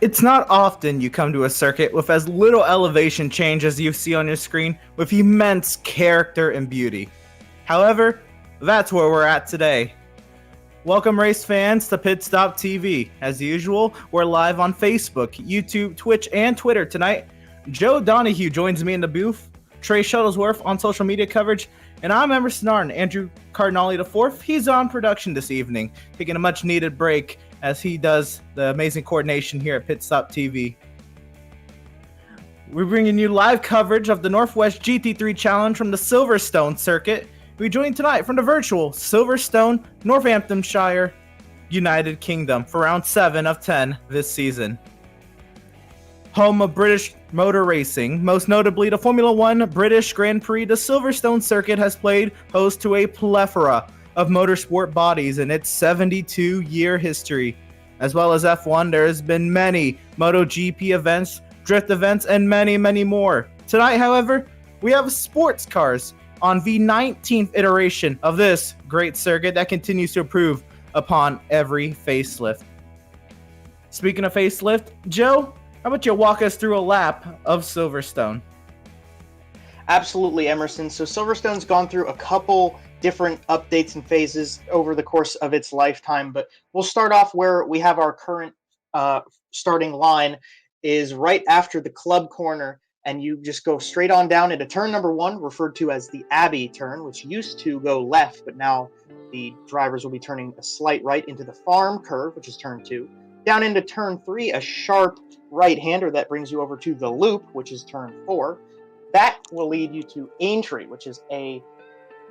It's not often you come to a circuit with as little elevation change as you see on your screen, with immense character and beauty. However, that's where we're at today. Welcome race fans to Pit Stop TV. As usual, we're live on Facebook, YouTube, Twitch, and Twitter tonight. Joe Donahue joins me in the booth, Trey Shuttlesworth on social media coverage, and I'm Emerson Arn, Andrew Cardinale IV. He's on production this evening, taking a much needed break as he does the amazing coordination here at Pit Stop TV. We're bringing you live coverage of the Northwest GT3 Challenge from the Silverstone Circuit. We join tonight from the virtual Silverstone, Northamptonshire, United Kingdom for round 7 of 10 this season. Home of British motor racing, most notably the Formula One British Grand Prix, the Silverstone Circuit has played host to a plethora of motorsport bodies in its 72-year history. As well as F1, there has been many MotoGP events, drift events, and many, many more. Tonight, however, we have sports cars on the 19th iteration of this great circuit that continues to improve upon every facelift. Speaking of facelift, Joe, how about you walk us through a lap of Silverstone? Absolutely, Emerson. So Silverstone's gone through a couple different updates and phases over the course of its lifetime, but we'll start off where we have our current starting line is right after the club corner, and you just go straight on down into turn number 1, referred to as the Abbey turn, which used to go left, but now the drivers will be turning a slight right into the farm curve, which is turn 2. Down into turn 3, a sharp right-hander that brings you over to the loop, which is turn 4. That will lead you to Aintree, which is a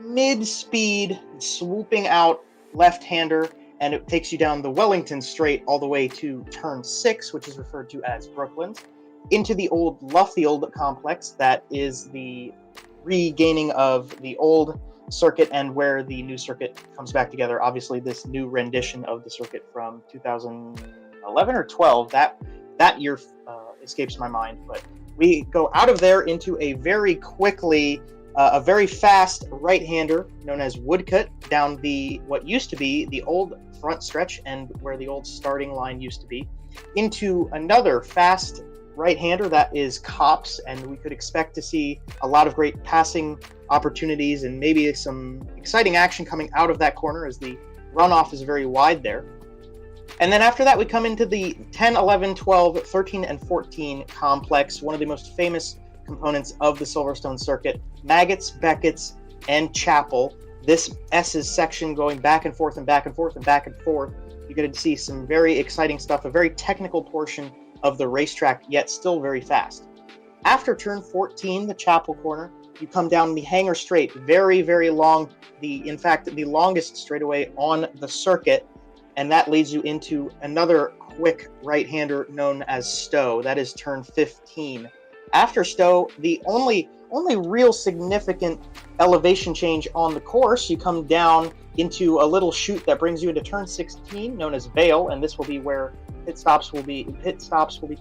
mid-speed, swooping out left-hander, and it takes you down the Wellington Straight all the way to turn 6, which is referred to as Brooklands, into the old Luffield complex. That is the regaining of the old circuit and where the new circuit comes back together. Obviously, this new rendition of the circuit from 2011 or 12, that year escapes my mind, but we go out of there into a very fast right-hander known as Woodcut down what used to be the old front stretch and where the old starting line used to be, into another fast right-hander that is Copse, and we could expect to see a lot of great passing opportunities and maybe some exciting action coming out of that corner as the runoff is very wide there. And then after that, we come into the 10, 11, 12, 13, and 14 complex, one of the most famous components of the Silverstone Circuit, Maggots, Beckett's, and Chapel. This S's section going back and forth and back and forth and back and forth. You're going to see some very exciting stuff, a very technical portion of the racetrack, yet still very fast. After turn 14, the Chapel corner, you come down the Hangar Straight, very, very long, in fact, the longest straightaway on the circuit, and that leads you into another quick right-hander known as Stowe. That is turn 15. After Stowe, the only real significant elevation change on the course, you come down into a little chute that brings you into turn 16, known as Vale, and this will be where pit stops will be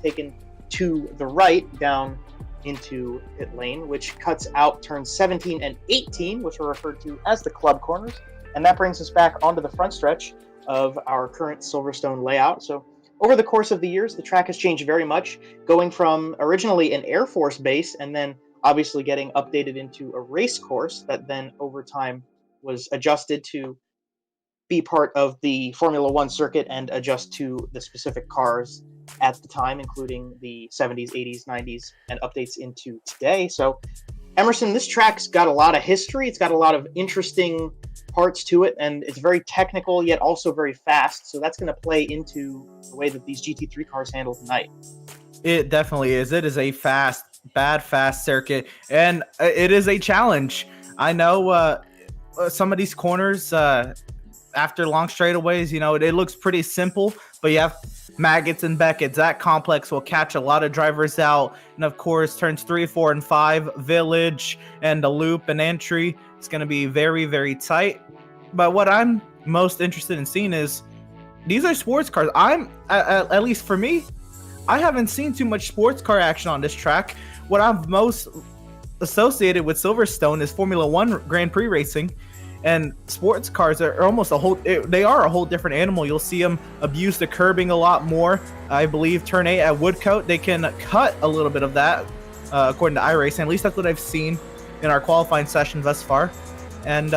taken to the right down into pit lane, which cuts out turns 17 and 18, which are referred to as the club corners, and that brings us back onto the front stretch of our current Silverstone layout. So over the course of the years, the track has changed very much, going from originally an Air Force base and then obviously getting updated into a race course that then over time was adjusted to be part of the Formula One circuit and adjust to the specific cars at the time, including the 70s, 80s, 90s, and updates into today. So Emerson, this track's got a lot of history. It's got a lot of interesting parts to it, and it's very technical, yet also very fast. So that's going to play into the way that these GT3 cars handle tonight. It definitely is. It is a fast circuit, and it is a challenge. I know some of these corners, after long straightaways, it looks pretty simple, but you have Maggots and Beckett's. That complex will catch a lot of drivers out. And of course, turns 3, 4, and 5, Village, and the loop and entry, it's going to be very, very tight. But what I'm most interested in seeing is these are sports cars. At least for me, I haven't seen too much sports car action on this track. What I've most associated with Silverstone is Formula One Grand Prix racing. And sports cars are almost they are a whole different animal. You'll see them abuse the curbing a lot more. I believe turn 8 at Woodcote, they can cut a little bit of that, according to iRacing. At least that's what I've seen in our qualifying sessions thus far. And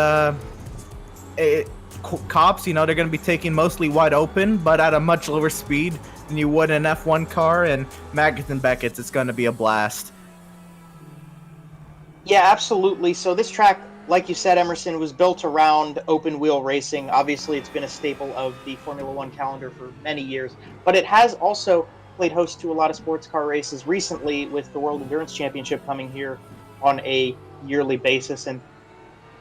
cops, they're going to be taking mostly wide open, but at a much lower speed than you would in an F1 car. And Maggots and Beckett's, it's going to be a blast. Yeah, absolutely. So this track, like you said, Emerson, was built around open wheel racing. Obviously, it's been a staple of the Formula One calendar for many years, but it has also played host to a lot of sports car races recently, with the World Endurance Championship coming here on a yearly basis. And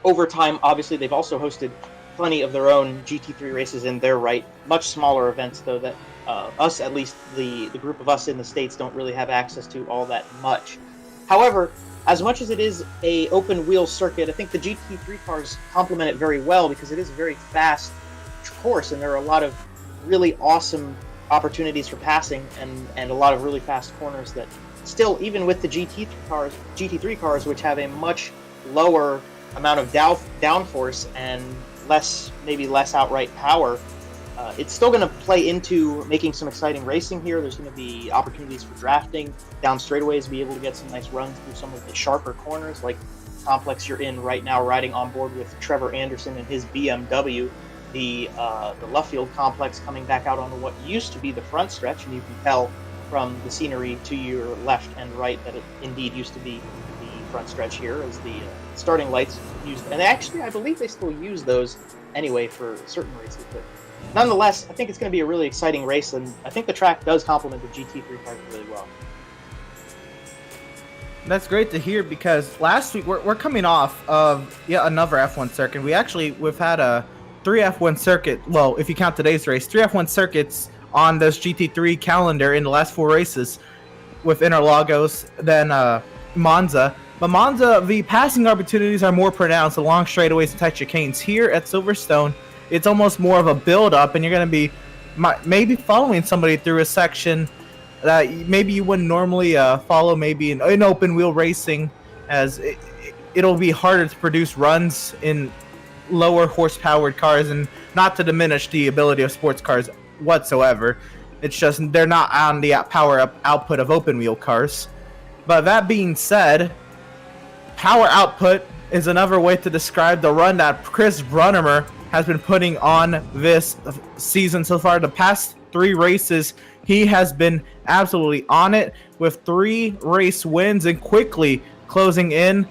over time, obviously, they've also hosted plenty of their own GT3 races in their right, much smaller events, though, that us, at least the group of us in the States, don't really have access to all that much. However, as much as it is a open wheel circuit, I think the GT3 cars complement it very well, because it is a very fast course, and there are a lot of really awesome opportunities for passing and a lot of really fast corners that still, even with the GT3 cars, which have a much lower amount of downforce and maybe less outright power, it's still going to play into making some exciting racing here. There's going to be opportunities for drafting down straightaways, be able to get some nice runs through some of the sharper corners, like the complex you're in right now, riding on board with Trevor Anderson and his BMW, the Luffield complex coming back out on what used to be the front stretch, and you can tell from the scenery to your left and right that it indeed used to be the front stretch here, as the starting lights used. And actually, I believe they still use those anyway for certain races, but nonetheless, I think it's going to be a really exciting race, and I think the track does complement the GT3 cars really well. That's great to hear, because last week we're coming off of yet another F1 circuit. We've had 3 F1 circuit. Well, if you count today's race, 3 F1 circuits on this GT3 calendar in the last 4 races, with Interlagos, then Monza. But Monza, the passing opportunities are more pronounced along straightaways and tight chicanes. Here at Silverstone, it's almost more of a build-up, and you're going to be maybe following somebody through a section that maybe you wouldn't normally follow, maybe in open-wheel racing, as it'll be harder to produce runs in lower horse-powered cars, and not to diminish the ability of sports cars whatsoever. It's just they're not on the power output of open-wheel cars. But that being said, power output is another way to describe the run that Chris Brunnemer has been putting on this season so far. The past 3 races, he has been absolutely on it, with 3 race wins, and quickly closing in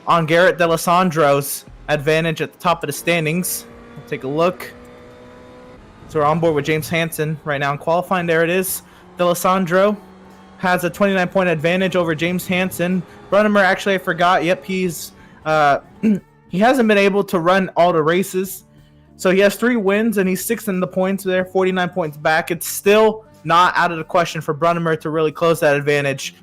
on Garrett D'Alessandro's advantage at the top of the standings. We'll take a look. So we're on board with James Hansen right now in qualifying. There it is. D'Alessandro has a 29-point advantage over James Hansen. Brunnemer, actually, I forgot. Yep, he's he hasn't been able to run all the races. So he has 3 wins, and he's 6th in the points there, 49 points back. It's still not out of the question for Brunnemer to really close that advantage.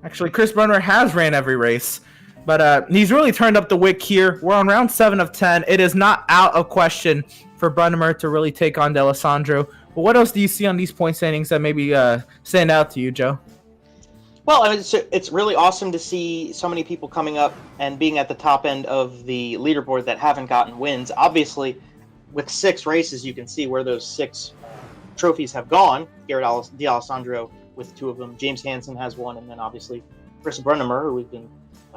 Actually, Chris Brunnemer has ran every race, but he's really turned up the wick here. We're on round 7 of 10. It is not out of question for Brunnemer to really take on D'Alessandro. But what else do you see on these point standings that maybe stand out to you, Joe? Well, I mean, it's really awesome to see so many people coming up and being at the top end of the leaderboard that haven't gotten wins. Obviously, with 6 races, you can see where those 6 trophies have gone. Garrett D'Alessandro with 2 of them. James Hansen has 1, and then obviously Chris Brunnemer, who we've been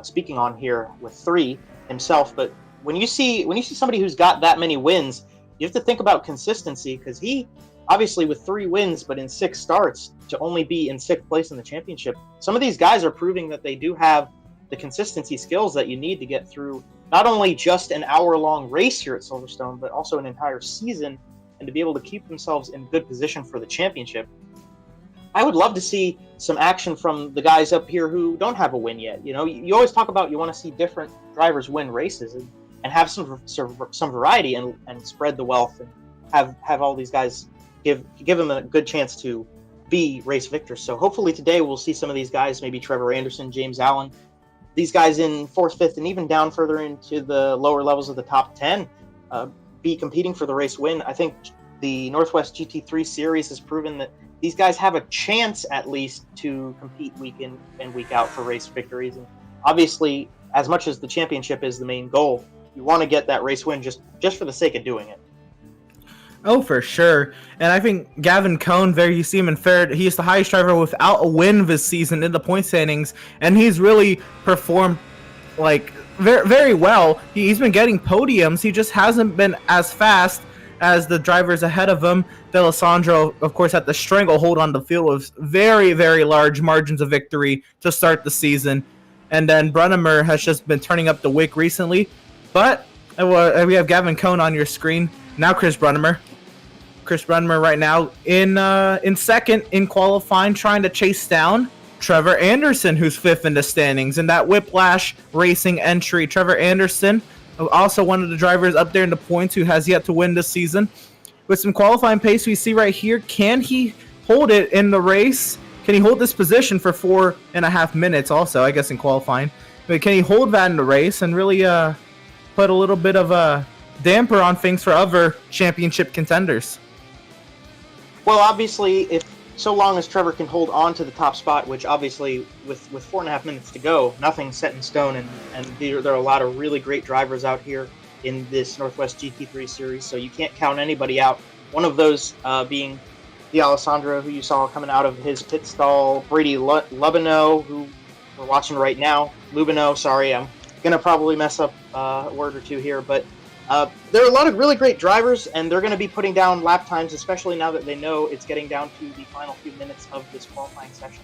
speaking on here, with 3 himself. But when you see somebody who's got that many wins, you have to think about consistency, because he obviously with 3 wins, but in 6 starts, to only be in 6th place in the championship. Some of these guys are proving that they do have the consistency skills that you need to get through not only just an hour-long race here at Silverstone, but also an entire season, and to be able to keep themselves in good position for the championship. I would love to see some action from the guys up here who don't have a win yet. You always talk about you want to see different drivers win races and have some variety and spread the wealth, and have all these guys give them a good chance to be race victors. So hopefully today we'll see some of these guys, maybe Trevor Anderson, James Allen, these guys in 4th, 5th, and even down further into the lower levels of the top 10, be competing for the race win. I think the Northwest GT3 series has proven that these guys have a chance at least to compete week in and week out for race victories. And obviously, as much as the championship is the main goal, you want to get that race win just for the sake of doing it. Oh, for sure. And I think Gavin Cohn, there you see him in third. He's the highest driver without a win this season in the point standings, and he's really performed like very, very well. He's been getting podiums. He just hasn't been as fast as the drivers ahead of him. D'Alessandro, of course, had the stranglehold on the field with very, very large margins of victory to start the season. And then Brunnemer has just been turning up the wick recently. But we have Gavin Cohn on your screen. Now Chris Brunnemer. Chris Brunnemer right now in second in qualifying, trying to chase down Trevor Anderson, who's fifth in the standings in that Whiplash Racing entry. Trevor Anderson, also one of the drivers up there in the points, who has yet to win this season. With some qualifying pace we see right here, can he hold it in the race? Can he hold this position for 4.5 minutes also, I guess, in qualifying? But can he hold that in the race and really put a little bit of a damper on things for other championship contenders? Well, obviously, if so long as Trevor can hold on to the top spot, which obviously with 4.5 minutes to go, nothing's set in stone, and there are a lot of really great drivers out here in this Northwest GT3 series, so you can't count anybody out. One of those being D'Alessandro, who you saw coming out of his pit stall, Brady Lubino, who we're watching right now. Lubino, sorry, I'm going to probably mess up a word or two here, but there are a lot of really great drivers, and they're going to be putting down lap times, especially now that they know it's getting down to the final few minutes of this qualifying session.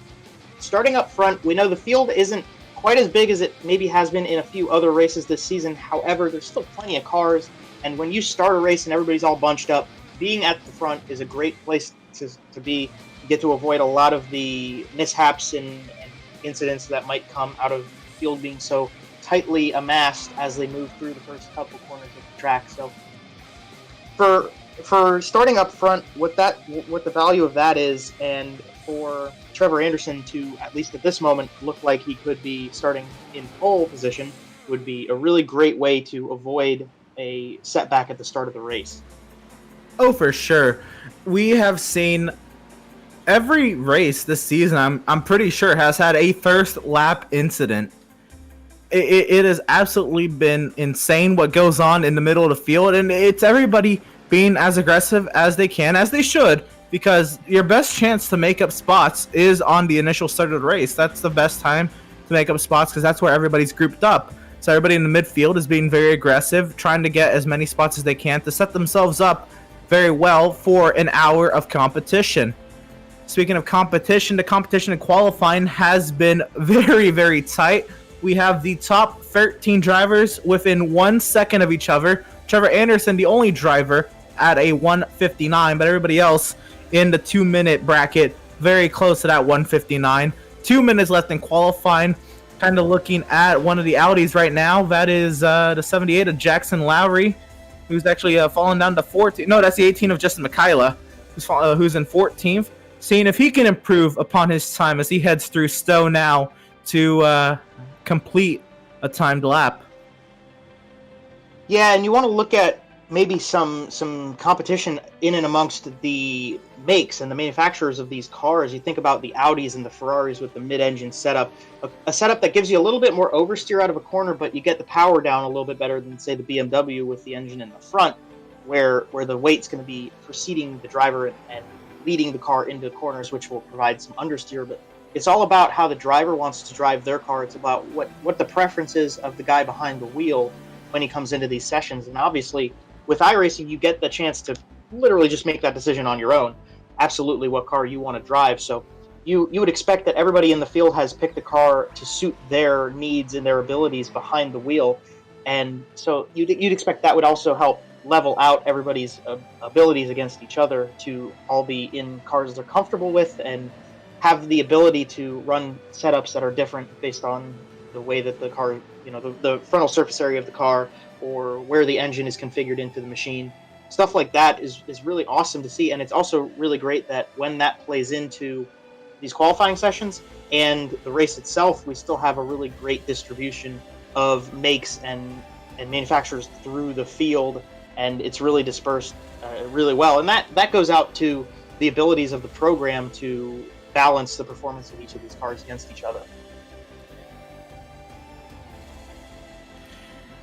Starting up front, we know the field isn't quite as big as it maybe has been in a few other races this season. However, there's still plenty of cars, and when you start a race and everybody's all bunched up, being at the front is a great place to be. You get to avoid a lot of the mishaps and incidents that might come out of the field being so tightly amassed as they move through the first couple corners of the track. So for starting up front, what the value of that is, and for Trevor Anderson to, at least at this moment, look like he could be starting in pole position, would be a really great way to avoid a setback at the start of the race. Oh, for sure. We have seen every race this season, I'm pretty sure, has had a first lap incident. It has absolutely been insane what goes on in the middle of the field, and it's everybody being as aggressive as they can, as they should, because your best chance to make up spots is on the initial start of the race. That's the best time to make up spots, because that's where everybody's grouped up. So everybody in the midfield is being very aggressive, trying to get as many spots as they can to set themselves up very well for an hour of competition. Speaking of competition, the competition in qualifying has been very, very tight. We have the top 13 drivers within 1 second of each other. Trevor Anderson, the only driver, at a 1:59, but everybody else in the 2-minute bracket, very close to that 1:59. 2 minutes left in qualifying. Kind of looking at one of the Audis right now. That is the 78 of Jackson Lowry, who's actually fallen down to 14th. No, that's the 18 of Justin Michaela, who's in 14th. Seeing if he can improve upon his time as he heads through Stowe now to complete a timed lap. Yeah, and you want to look at maybe some competition in and amongst the makes and the manufacturers of these cars. You think about the Audis and the Ferraris with the mid-engine setup, a setup that gives you a little bit more oversteer out of a corner, but you get the power down a little bit better than, say, the BMW with the engine in the front, where the weight's going to be preceding the driver and leading the car into corners, which will provide some understeer. But it's all about how the driver wants to drive their car. It's about what the preference is of the guy behind the wheel when he comes into these sessions. And obviously, with iRacing, you get the chance to literally just make that decision on your own, absolutely what car you want to drive. So you would expect that everybody in the field has picked a car to suit their needs and their abilities behind the wheel. And so you'd expect that would also help level out everybody's abilities against each other to all be in cars they're comfortable with and have the ability to run setups that are different based on the way that the car, the frontal surface area of the car, or where the engine is configured into the machine. Stuff like that is really awesome to see, and it's also really great that when that plays into these qualifying sessions and the race itself, we still have a really great distribution of makes and manufacturers through the field, and it's really dispersed really well. And that goes out to the abilities of the program to balance the performance of each of these cars against each other.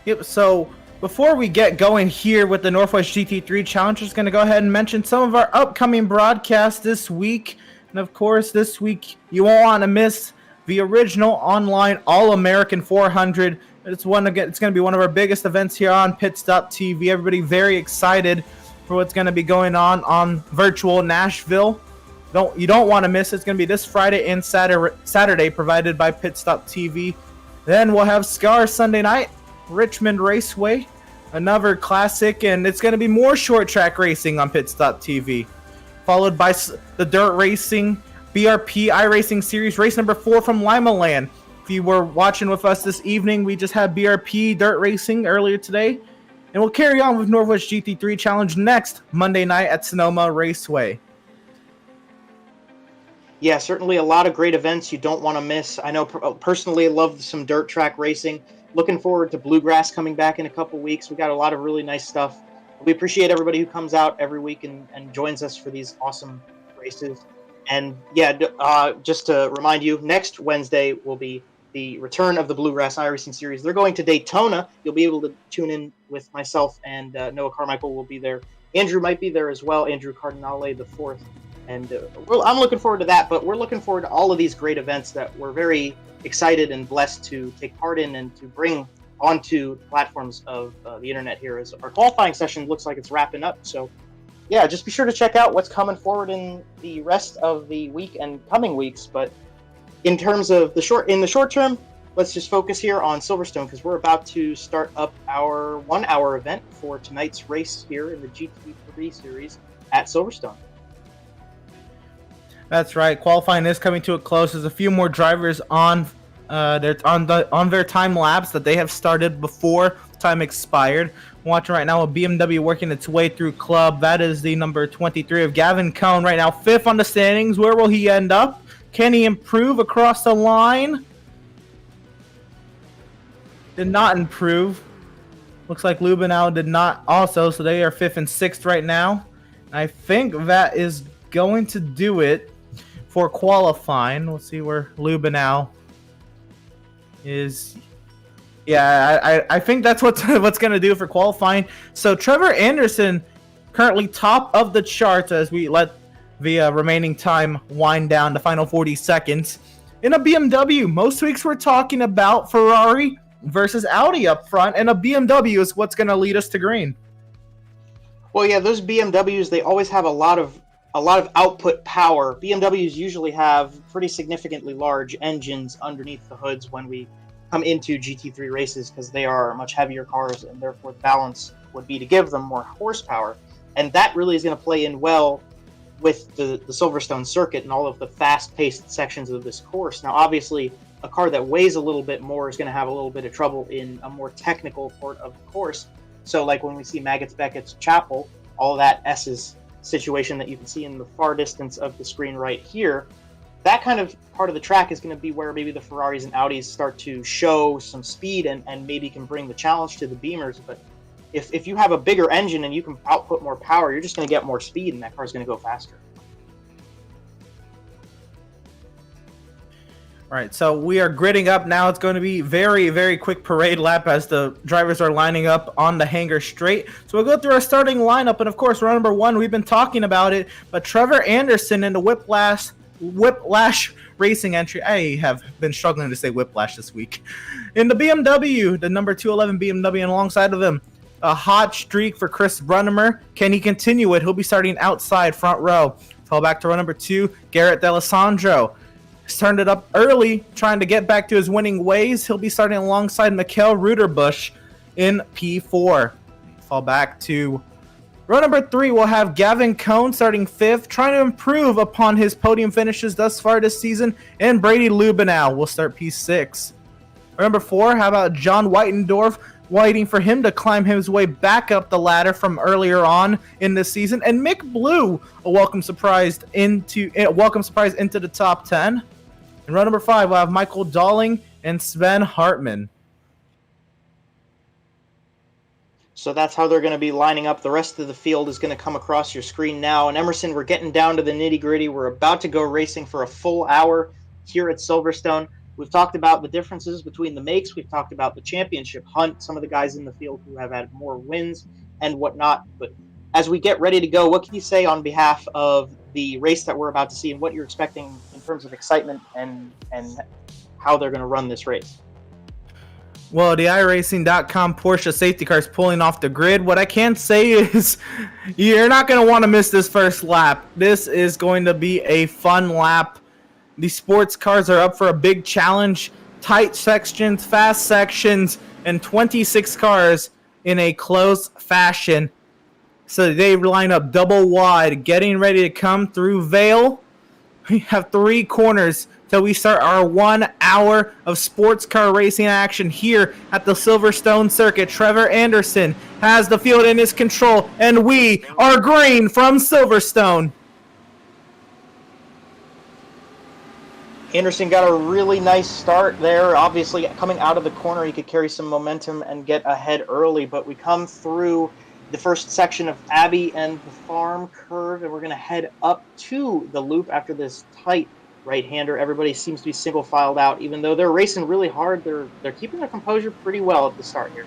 Yep, so before we get going here with the Northwest GT3 Challenge, just going to go ahead and mention some of our upcoming broadcasts this week. And of course, this week you won't want to miss the original online All-American 400. It's going to be one of our biggest events here on Pits.tv. Everybody very excited for what's going to be going on virtual Nashville. You don't want to miss it. It's going to be this Friday and Saturday, provided by Pits.tv. Then we'll have Scar Sunday night, Richmond Raceway, another classic, and it's going to be more short track racing on Pits.tv, followed by the dirt racing BRP iRacing series, race number 4 from Lima Land. If you were watching with us this evening, we just had BRP dirt racing earlier today, and we'll carry on with Northwest GT3 Challenge next Monday night at Sonoma Raceway. Yeah, certainly a lot of great events you don't want to miss. I know personally I love some dirt track racing. Looking forward to Bluegrass coming back in a couple weeks. We got a lot of really nice stuff. We appreciate everybody who comes out every week and joins us for these awesome races. And yeah, just to remind you, next Wednesday will be the return of the Bluegrass iRacing Series. They're going to Daytona. You'll be able to tune in with myself, and Noah Carmichael will be there. Andrew might be there as well, Andrew Cardinale the fourth. And I'm looking forward to that, but we're looking forward to all of these great events that we're very excited and blessed to take part in and to bring onto platforms of the internet here. As our qualifying session looks like it's wrapping up. So yeah, just be sure to check out what's coming forward in the rest of the week and coming weeks. But in terms of the short term, let's just focus here on Silverstone, because we're about to start up our 1 hour event for tonight's race here in the GT3 series at Silverstone. That's right. Qualifying is coming to a close. There's a few more drivers on their time lapse that they have started before time expired. I'm watching right now a BMW working its way through club. That is the number 23 of Gavin Cohn right now, 5th on the standings. Where will he end up? Can he improve across the line? Did not improve. Looks like Lubenow did not also, so they are 5th and 6th right now. I think that is going to do it for qualifying. We'll see where Lubenow is. Yeah, I think that's what's going to do for qualifying. So Trevor Anderson currently top of the charts as we let the remaining time wind down the final 40 seconds. In a BMW, most weeks we're talking about Ferrari versus Audi up front, and a BMW is what's going to lead us to green. Well, yeah, those BMWs, they always have a lot of output power. BMWs usually have pretty significantly large engines underneath the hoods when we come into GT3 races, because they are much heavier cars, and therefore the balance would be to give them more horsepower. And that really is going to play in well with the Silverstone Circuit and all of the fast-paced sections of this course. Now, obviously, a car that weighs a little bit more is going to have a little bit of trouble in a more technical part of the course. So like when we see Maggots Beckett's Chapel, all of that S's situation that you can see in the far distance of the screen right here, that kind of part of the track is going to be where maybe the Ferraris and Audis start to show some speed and maybe can bring the challenge to the Beamers. But if you have a bigger engine and you can output more power, you're just going to get more speed, and that car's going to go faster. All right, so we are gridding up now. It's going to be very, very quick parade lap as the drivers are lining up on the hangar straight. So we'll go through our starting lineup, and of course, row number 1, we've been talking about it, but Trevor Anderson in the Whiplash racing entry. I have been struggling to say Whiplash this week. In the BMW, the number 211 BMW, and alongside of them, a hot streak for Chris Brunnemer. Can he continue it? He'll be starting outside front row. Fall back to row number 2, Garrett D'Alessandro. He's turned it up early, trying to get back to his winning ways. He'll be starting alongside Mikkel Ruderbusch in P4. Fall back to row number 3. We'll have Gavin Cohn starting 5th, trying to improve upon his podium finishes thus far this season. And Brady Lubenow will start P6. Row number 4, how about John Whitendorf, waiting for him to climb his way back up the ladder from earlier on in this season. And Mick Blue, a welcome surprise into the top 10. In row number 5, we'll have Michael Dalling and Sven Hartman. So that's how they're going to be lining up. The rest of the field is going to come across your screen now. And Emerson, we're getting down to the nitty-gritty. We're about to go racing for a full hour here at Silverstone. We've talked about the differences between the makes. We've talked about the championship hunt, some of the guys in the field who have had more wins and whatnot. But as we get ready to go, what can you say on behalf of the race that we're about to see and what you're expecting in terms of excitement and how they're going to run this race? Well, the iRacing.com Porsche safety car is pulling off the grid. What I can say is you're not going to want to miss this first lap. This is going to be a fun lap. The sports cars are up for a big challenge. Tight sections, fast sections, and 26 cars in a close fashion. So they line up double wide, getting ready to come through Vale. We have 3 corners till we start our 1 hour of sports car racing action here at the Silverstone Circuit. Trevor Anderson has the field in his control, and we are green from Silverstone. Anderson got a really nice start there. Obviously, coming out of the corner, he could carry some momentum and get ahead early, but we come through the first section of Abbey and the farm curve, and we're going to head up to the loop after this tight right-hander. Everybody seems to be single filed out, even though they're racing really hard. They're keeping their composure pretty well at the start here.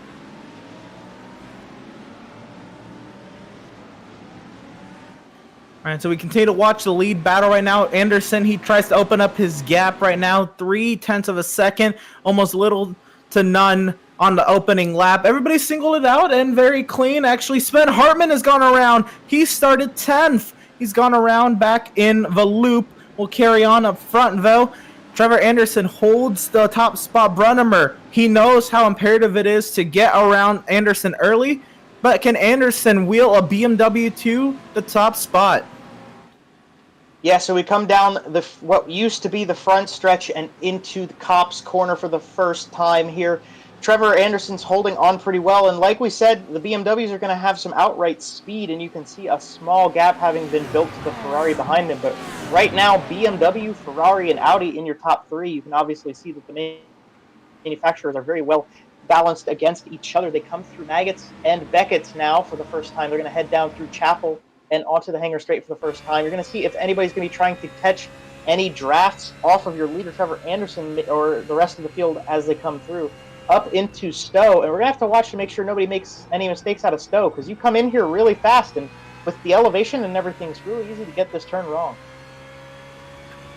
All right, so we continue to watch the lead battle right now. Anderson, he tries to open up his gap right now. 0.3 of a second, almost little to none on the opening lap. Everybody singled it out and very clean. Actually, Sven Hartman has gone around. He started 10th. He's gone around back in the loop. We'll carry on up front, though. Trevor Anderson holds the top spot. Brunnemer, he knows how imperative it is to get around Anderson early. But can Anderson wheel a BMW to the top spot? Yeah, so we come down what used to be the front stretch and into the Copse corner for the first time here. Trevor Anderson's holding on pretty well, and like we said, the BMWs are going to have some outright speed, and you can see a small gap having been built to the Ferrari behind them. But right now, BMW, Ferrari, and Audi in your top 3. You can obviously see that the manufacturers are very well balanced against each other. They come through Maggots and Beckett's now for the first time. They're going to head down through Chapel and onto the Hangar Straight for the first time. You're going to see if anybody's going to be trying to catch any drafts off of your leader, Trevor Anderson, or the rest of the field as they come through up into Stowe. And we're going to have to watch to make sure nobody makes any mistakes out of Stowe, because you come in here really fast, and with the elevation and everything, it's really easy to get this turn wrong.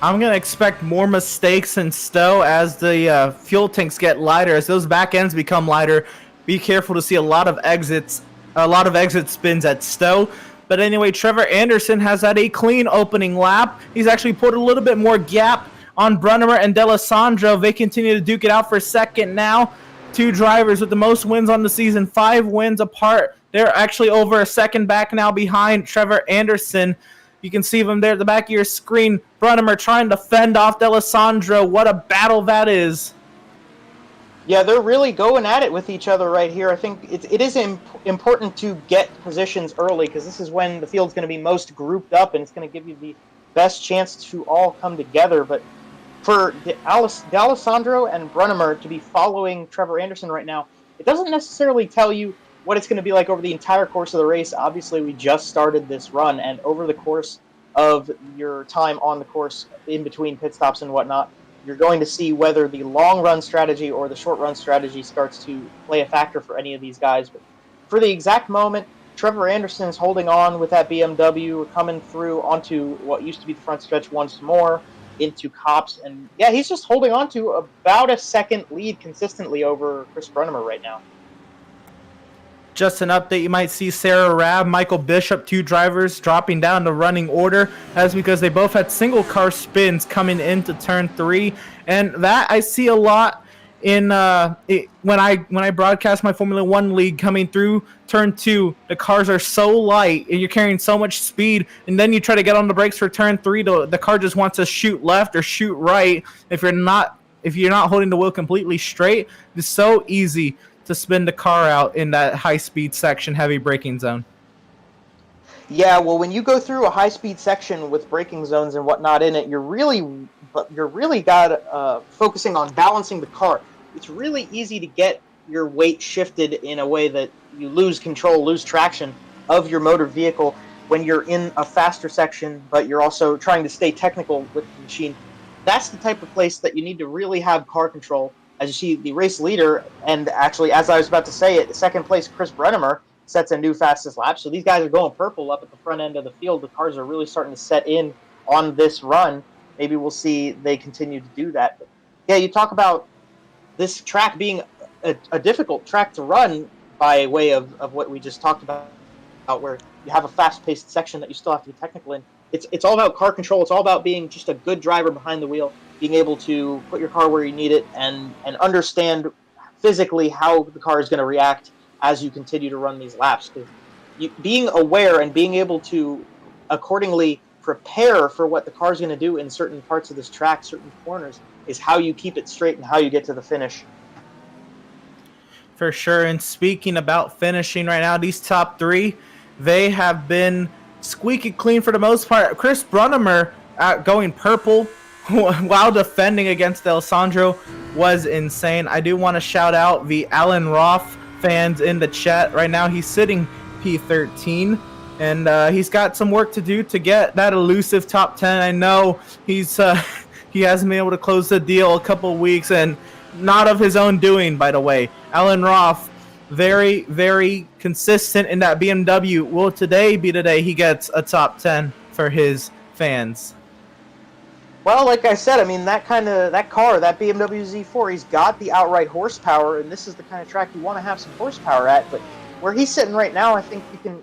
I'm going to expect more mistakes in Stowe as the fuel tanks get lighter. As those back ends become lighter, be careful to see a lot of exit spins at Stowe. But anyway, Trevor Anderson has had a clean opening lap. He's actually put a little bit more gap on Brunnemer and D'Alessandro. They continue to duke it out for second now. 2 drivers with the most wins on the season, 5 wins apart. They're actually over a second back now behind Trevor Anderson. You can see them there at the back of your screen. Brunnemer trying to fend off D'Alessandro. What a battle that is. Yeah, they're really going at it with each other right here. I think it is important to get positions early, because this is when the field's going to be most grouped up, and it's going to give you the best chance to all come together. But for D'Alessandro and Brunnemer to be following Trevor Anderson right now, it doesn't necessarily tell you what it's going to be like over the entire course of the race. Obviously, we just started this run, and over the course of your time on the course, in between pit stops and whatnot, you're going to see whether the long-run strategy or the short-run strategy starts to play a factor for any of these guys. But for the exact moment, Trevor Anderson is holding on with that BMW, coming through onto what used to be the front stretch once more, into Copse. And yeah, he's just holding on to about a second lead consistently over Chris Brunnemer right now. Just an update, you might see Sarah Rabb, Michael Bishop, 2 drivers dropping down the running order. That's because they both had single car spins coming into turn 3. And that I see a lot in when I broadcast my Formula 1 league coming through turn 2. The cars are so light and you're carrying so much speed, and then you try to get on the brakes for turn 3, the car just wants to shoot left or shoot right. If you're not holding the wheel completely straight, it's so easy to spin the car out in that high-speed section, heavy braking zone. Yeah, well, when you go through a high-speed section with braking zones and whatnot in it, you're really focusing on balancing the car. It's really easy to get your weight shifted in a way that you lose control, lose traction of your motor vehicle when you're in a faster section, but you're also trying to stay technical with the machine. that's the type of place that you need to really have car control. As you see, the race leader, and actually, as I was about to say it, second place, Chris Brennemer, sets a new fastest lap. So these guys are going purple up at the front end of the field. The cars are really starting to set in on this run. Maybe we'll see they continue to do that. But yeah, you talk about this track being a difficult track to run by way of what we just talked about, where you have a fast-paced section that you still have to be technical in. It's all about car control. It's all about being just a good driver behind the wheel, being able to put your car where you need it, and understand physically how the car is going to react as you continue to run these laps. Being aware and being able to accordingly prepare for what the car is going to do in certain parts of this track, certain corners, is how you keep it straight and how you get to the finish. For sure. And speaking about finishing right now, these top three, they have been squeaky clean for the most part. Chris Brennemer going purple while defending against Alessandro was insane. I do want to shout out the Alan Roth fans in the chat right now. He's sitting P13, and he's got some work to do to get that elusive top 10. I know he hasn't been able to close the deal a couple weeks, and not of his own doing, by the way. Alan Roth, very, very consistent in that BMW. Will today be the day he gets a top 10 for his fans? Well, like I said, I mean, that car, that BMW Z4, he's got the outright horsepower, and this is the kind of track you want to have some horsepower at. But where he's sitting right now, I think you can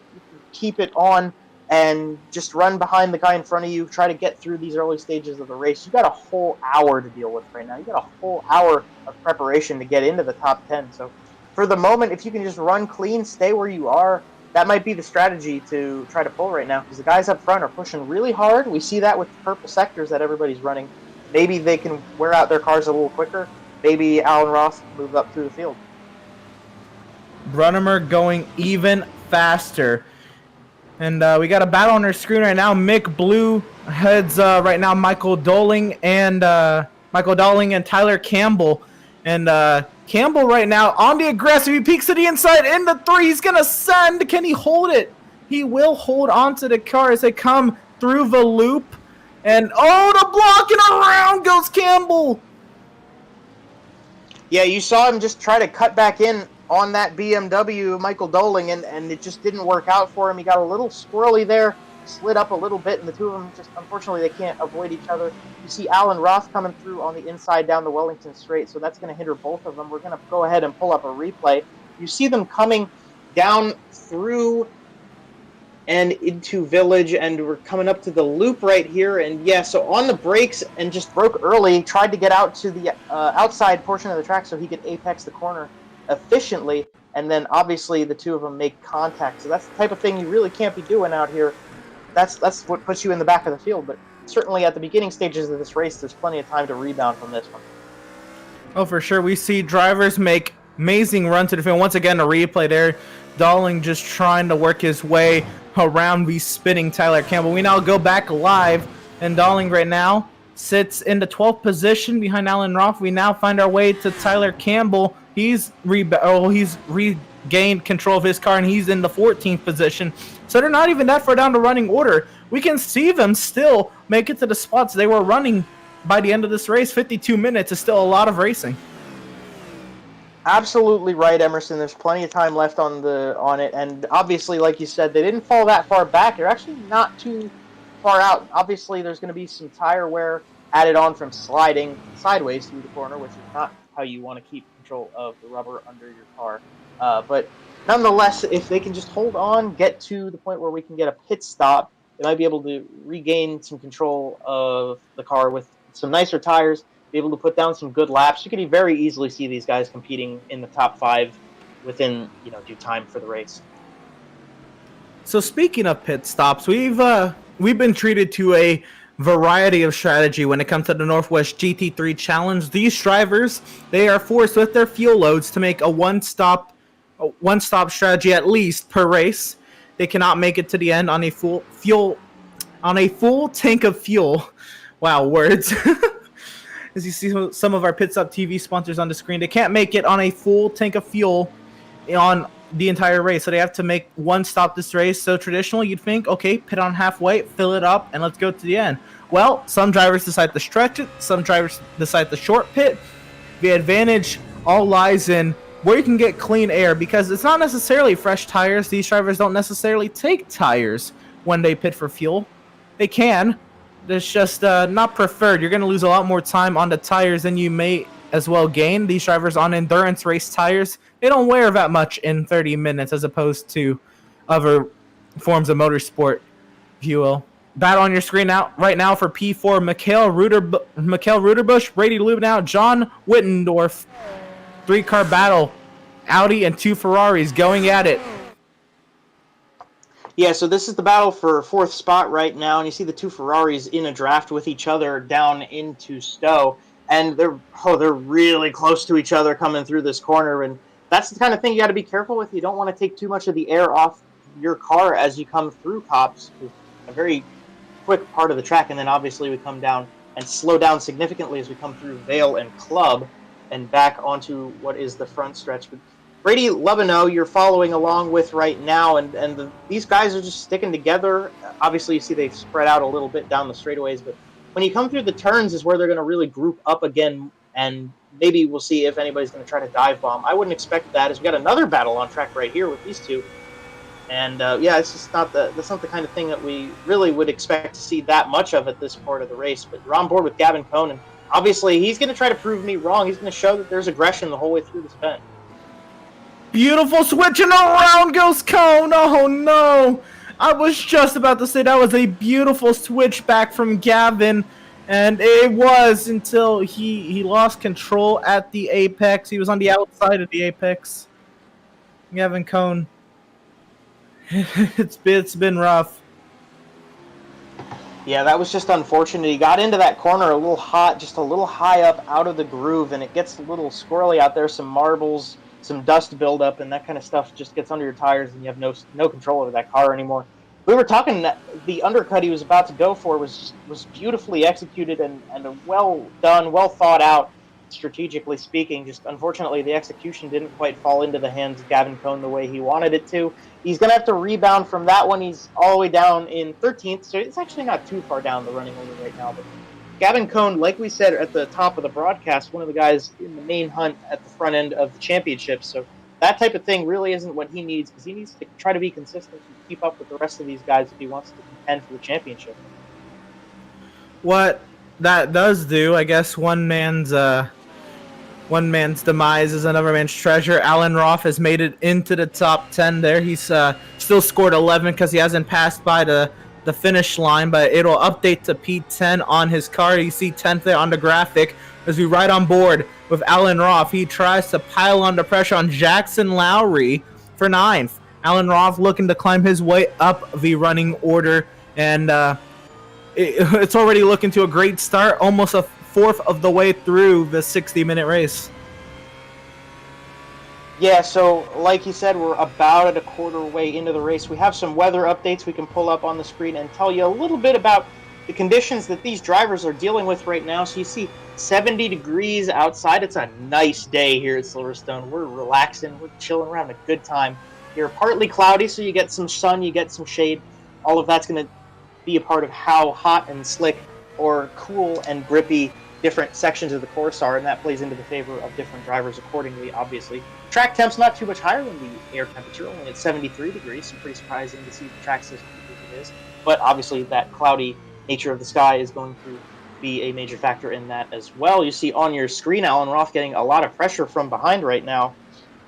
keep it on and just run behind the guy in front of you, try to get through these early stages of the race. You got a whole hour to deal with right now. You got a whole hour of preparation to get into the top 10. So for the moment, if you can just run clean, stay where you are, that might be the strategy to try to pull right now, because the guys up front are pushing really hard. We see that with the purple sectors that everybody's running. Maybe they can wear out their cars a little quicker. Maybe Alan Ross move up through the field. Brennemer going even faster. And we got a battle on our screen right now. Mick Blue heads right now Michael Doling and Tyler Campbell. And Campbell right now on the aggressive. He peeks to the inside in the 3. He's going to send. Can he hold it? He will hold onto the car as they come through the loop. And the block, and around goes Campbell. Yeah, you saw him just try to cut back in on that BMW, Michael Doling, and it just didn't work out for him. He got a little squirrely there, slid up a little bit, and the two of them just, unfortunately, they can't avoid each other. You see Alan Roth coming through on the inside down the Wellington Straight, so that's going to hinder both of them. We're going to go ahead and pull up a replay. You see them coming down through and into Village, and we're coming up to the loop right here. And yeah, so on the brakes and just broke early, tried to get out to the outside portion of the track so he could apex the corner efficiently, and then obviously the two of them make contact. So that's the type of thing you really can't be doing out here. That's what puts you in the back of the field. But certainly at the beginning stages of this race, there's plenty of time to rebound from this one. Oh, for sure. We see drivers make amazing run to the field. Once again, a replay there. Darling just trying to work his way around the spinning Tyler Campbell. We now go back live, and Darling right now sits in the 12th position behind Alan Roth. We now find our way to Tyler Campbell. He's regained control of his car, and he's in the 14th position. So they're not even that far down the running order. We can see them still make it to the spots they were running by the end of this race. 52 minutes is still a lot of racing. Absolutely right, Emerson. There's plenty of time left on it, and obviously, like you said, they didn't fall that far back. They're actually not too far out. Obviously, there's going to be some tire wear added on from sliding sideways through the corner, which is not how you want to keep control of the rubber under your car. But nonetheless, if they can just hold on, get to the point where we can get a pit stop, they might be able to regain some control of the car with some nicer tires, be able to put down some good laps. You could very easily see these guys competing in the top 5 within due time for the race. So speaking of pit stops, we've been treated to a variety of strategy when it comes to the Northwest GT3 Challenge. These drivers, they are forced with their fuel loads to make a one-stop strategy at least per race. They cannot make it to the end on a full tank of fuel. Wow, words. As you see some of our Pit Stop TV sponsors on the screen, they can't make it on a full tank of fuel on the entire race, so they have to make one stop this race. So traditionally, you'd think, okay, pit on halfway, fill it up, and let's go to the end. Well, some drivers decide to stretch it, some drivers decide to short pit. The advantage all lies in where you can get clean air, because it's not necessarily fresh tires. These drivers don't necessarily take tires when they pit for fuel. They can. It's just not preferred. You're going to lose a lot more time on the tires than you may as well gain. These drivers on endurance race tires, they don't wear that much in 30 minutes as opposed to other forms of motorsport, if you will. Battle on your screen out right now for P4, Mikhail Ruderbusch, Brady Lubenow, John Wittendorf. 3-car battle. Audi and 2 Ferraris going at it. Yeah, so this is the battle for 4th spot right now, and you see the 2 Ferraris in a draft with each other down into Stowe, and they're really close to each other coming through this corner, and that's the kind of thing you got to be careful with. You don't want to take too much of the air off your car as you come through Copse. A very quick part of the track, and then obviously we come down and slow down significantly as we come through Vale and Club and back onto what is the front stretch. But Brady Lubenow, you're following along with right now, and these guys are just sticking together. Obviously, you see they've spread out a little bit down the straightaways, but when you come through the turns is where they're going to really group up again, and maybe we'll see if anybody's going to try to dive bomb. I wouldn't expect that, as we got another battle on track right here with these two. And yeah, it's just that's not the kind of thing that we really would expect to see that much of at this part of the race. But you're on board with Gavin Cohn, and obviously he's going to try to prove me wrong. He's going to show that there's aggression the whole way through this event. Beautiful switch, and around goes Cohn. Oh no! I was just about to say that was a beautiful switch back from Gavin, and it was until he lost control at the apex. He was on the outside of the apex. Gavin Cohn. It's been rough. Yeah, that was just unfortunate. He got into that corner a little hot, just a little high up out of the groove, and it gets a little squirrely out there. Some marbles, some dust buildup, and that kind of stuff just gets under your tires, and you have no control over that car anymore. We were talking that the undercut he was about to go for was beautifully executed and well done, well thought out, strategically speaking. Just unfortunately, the execution didn't quite fall into the hands of Gavin Cohn the way he wanted it to. He's going to have to rebound from that one. He's all the way down in 13th, so it's actually not too far down the running order right now. But Gavin Cohn, like we said at the top of the broadcast, one of the guys in the main hunt at the front end of the championship. So that type of thing really isn't what he needs, because he needs to try to be consistent and keep up with the rest of these guys if he wants to contend for the championship. What that does do, I guess, one man's demise is another man's treasure. Alan Roth has made it into the top 10 there. He's still scored 11 because he hasn't passed by the finish line, but it'll update to P10 on his car. You see 10th there on the graphic as we ride on board with Alan Roth. He tries to pile under pressure on Jackson Lowry for 9th. Alan Roth looking to climb his way up the running order, and it's already looking to a great start, almost a fourth of the way through the 60-minute race. Yeah, so like you said, we're about at a quarter way into the race. We have some weather updates we can pull up on the screen and tell you a little bit about the conditions that these drivers are dealing with right now. So you see 70 degrees outside. It's a nice day here at Silverstone. We're relaxing. We're chilling. We're having a good time. You're partly cloudy, so you get some sun, you get some shade. All of that's going to be a part of how hot and slick or cool and grippy different sections of the course are, and that plays into the favor of different drivers accordingly, obviously. Track temp's not too much higher than the air temperature, only at 73 degrees, so pretty surprising to see the track system as it is. But obviously that cloudy nature of the sky is going to be a major factor in that as well. You see on your screen Alan Roth getting a lot of pressure from behind right now.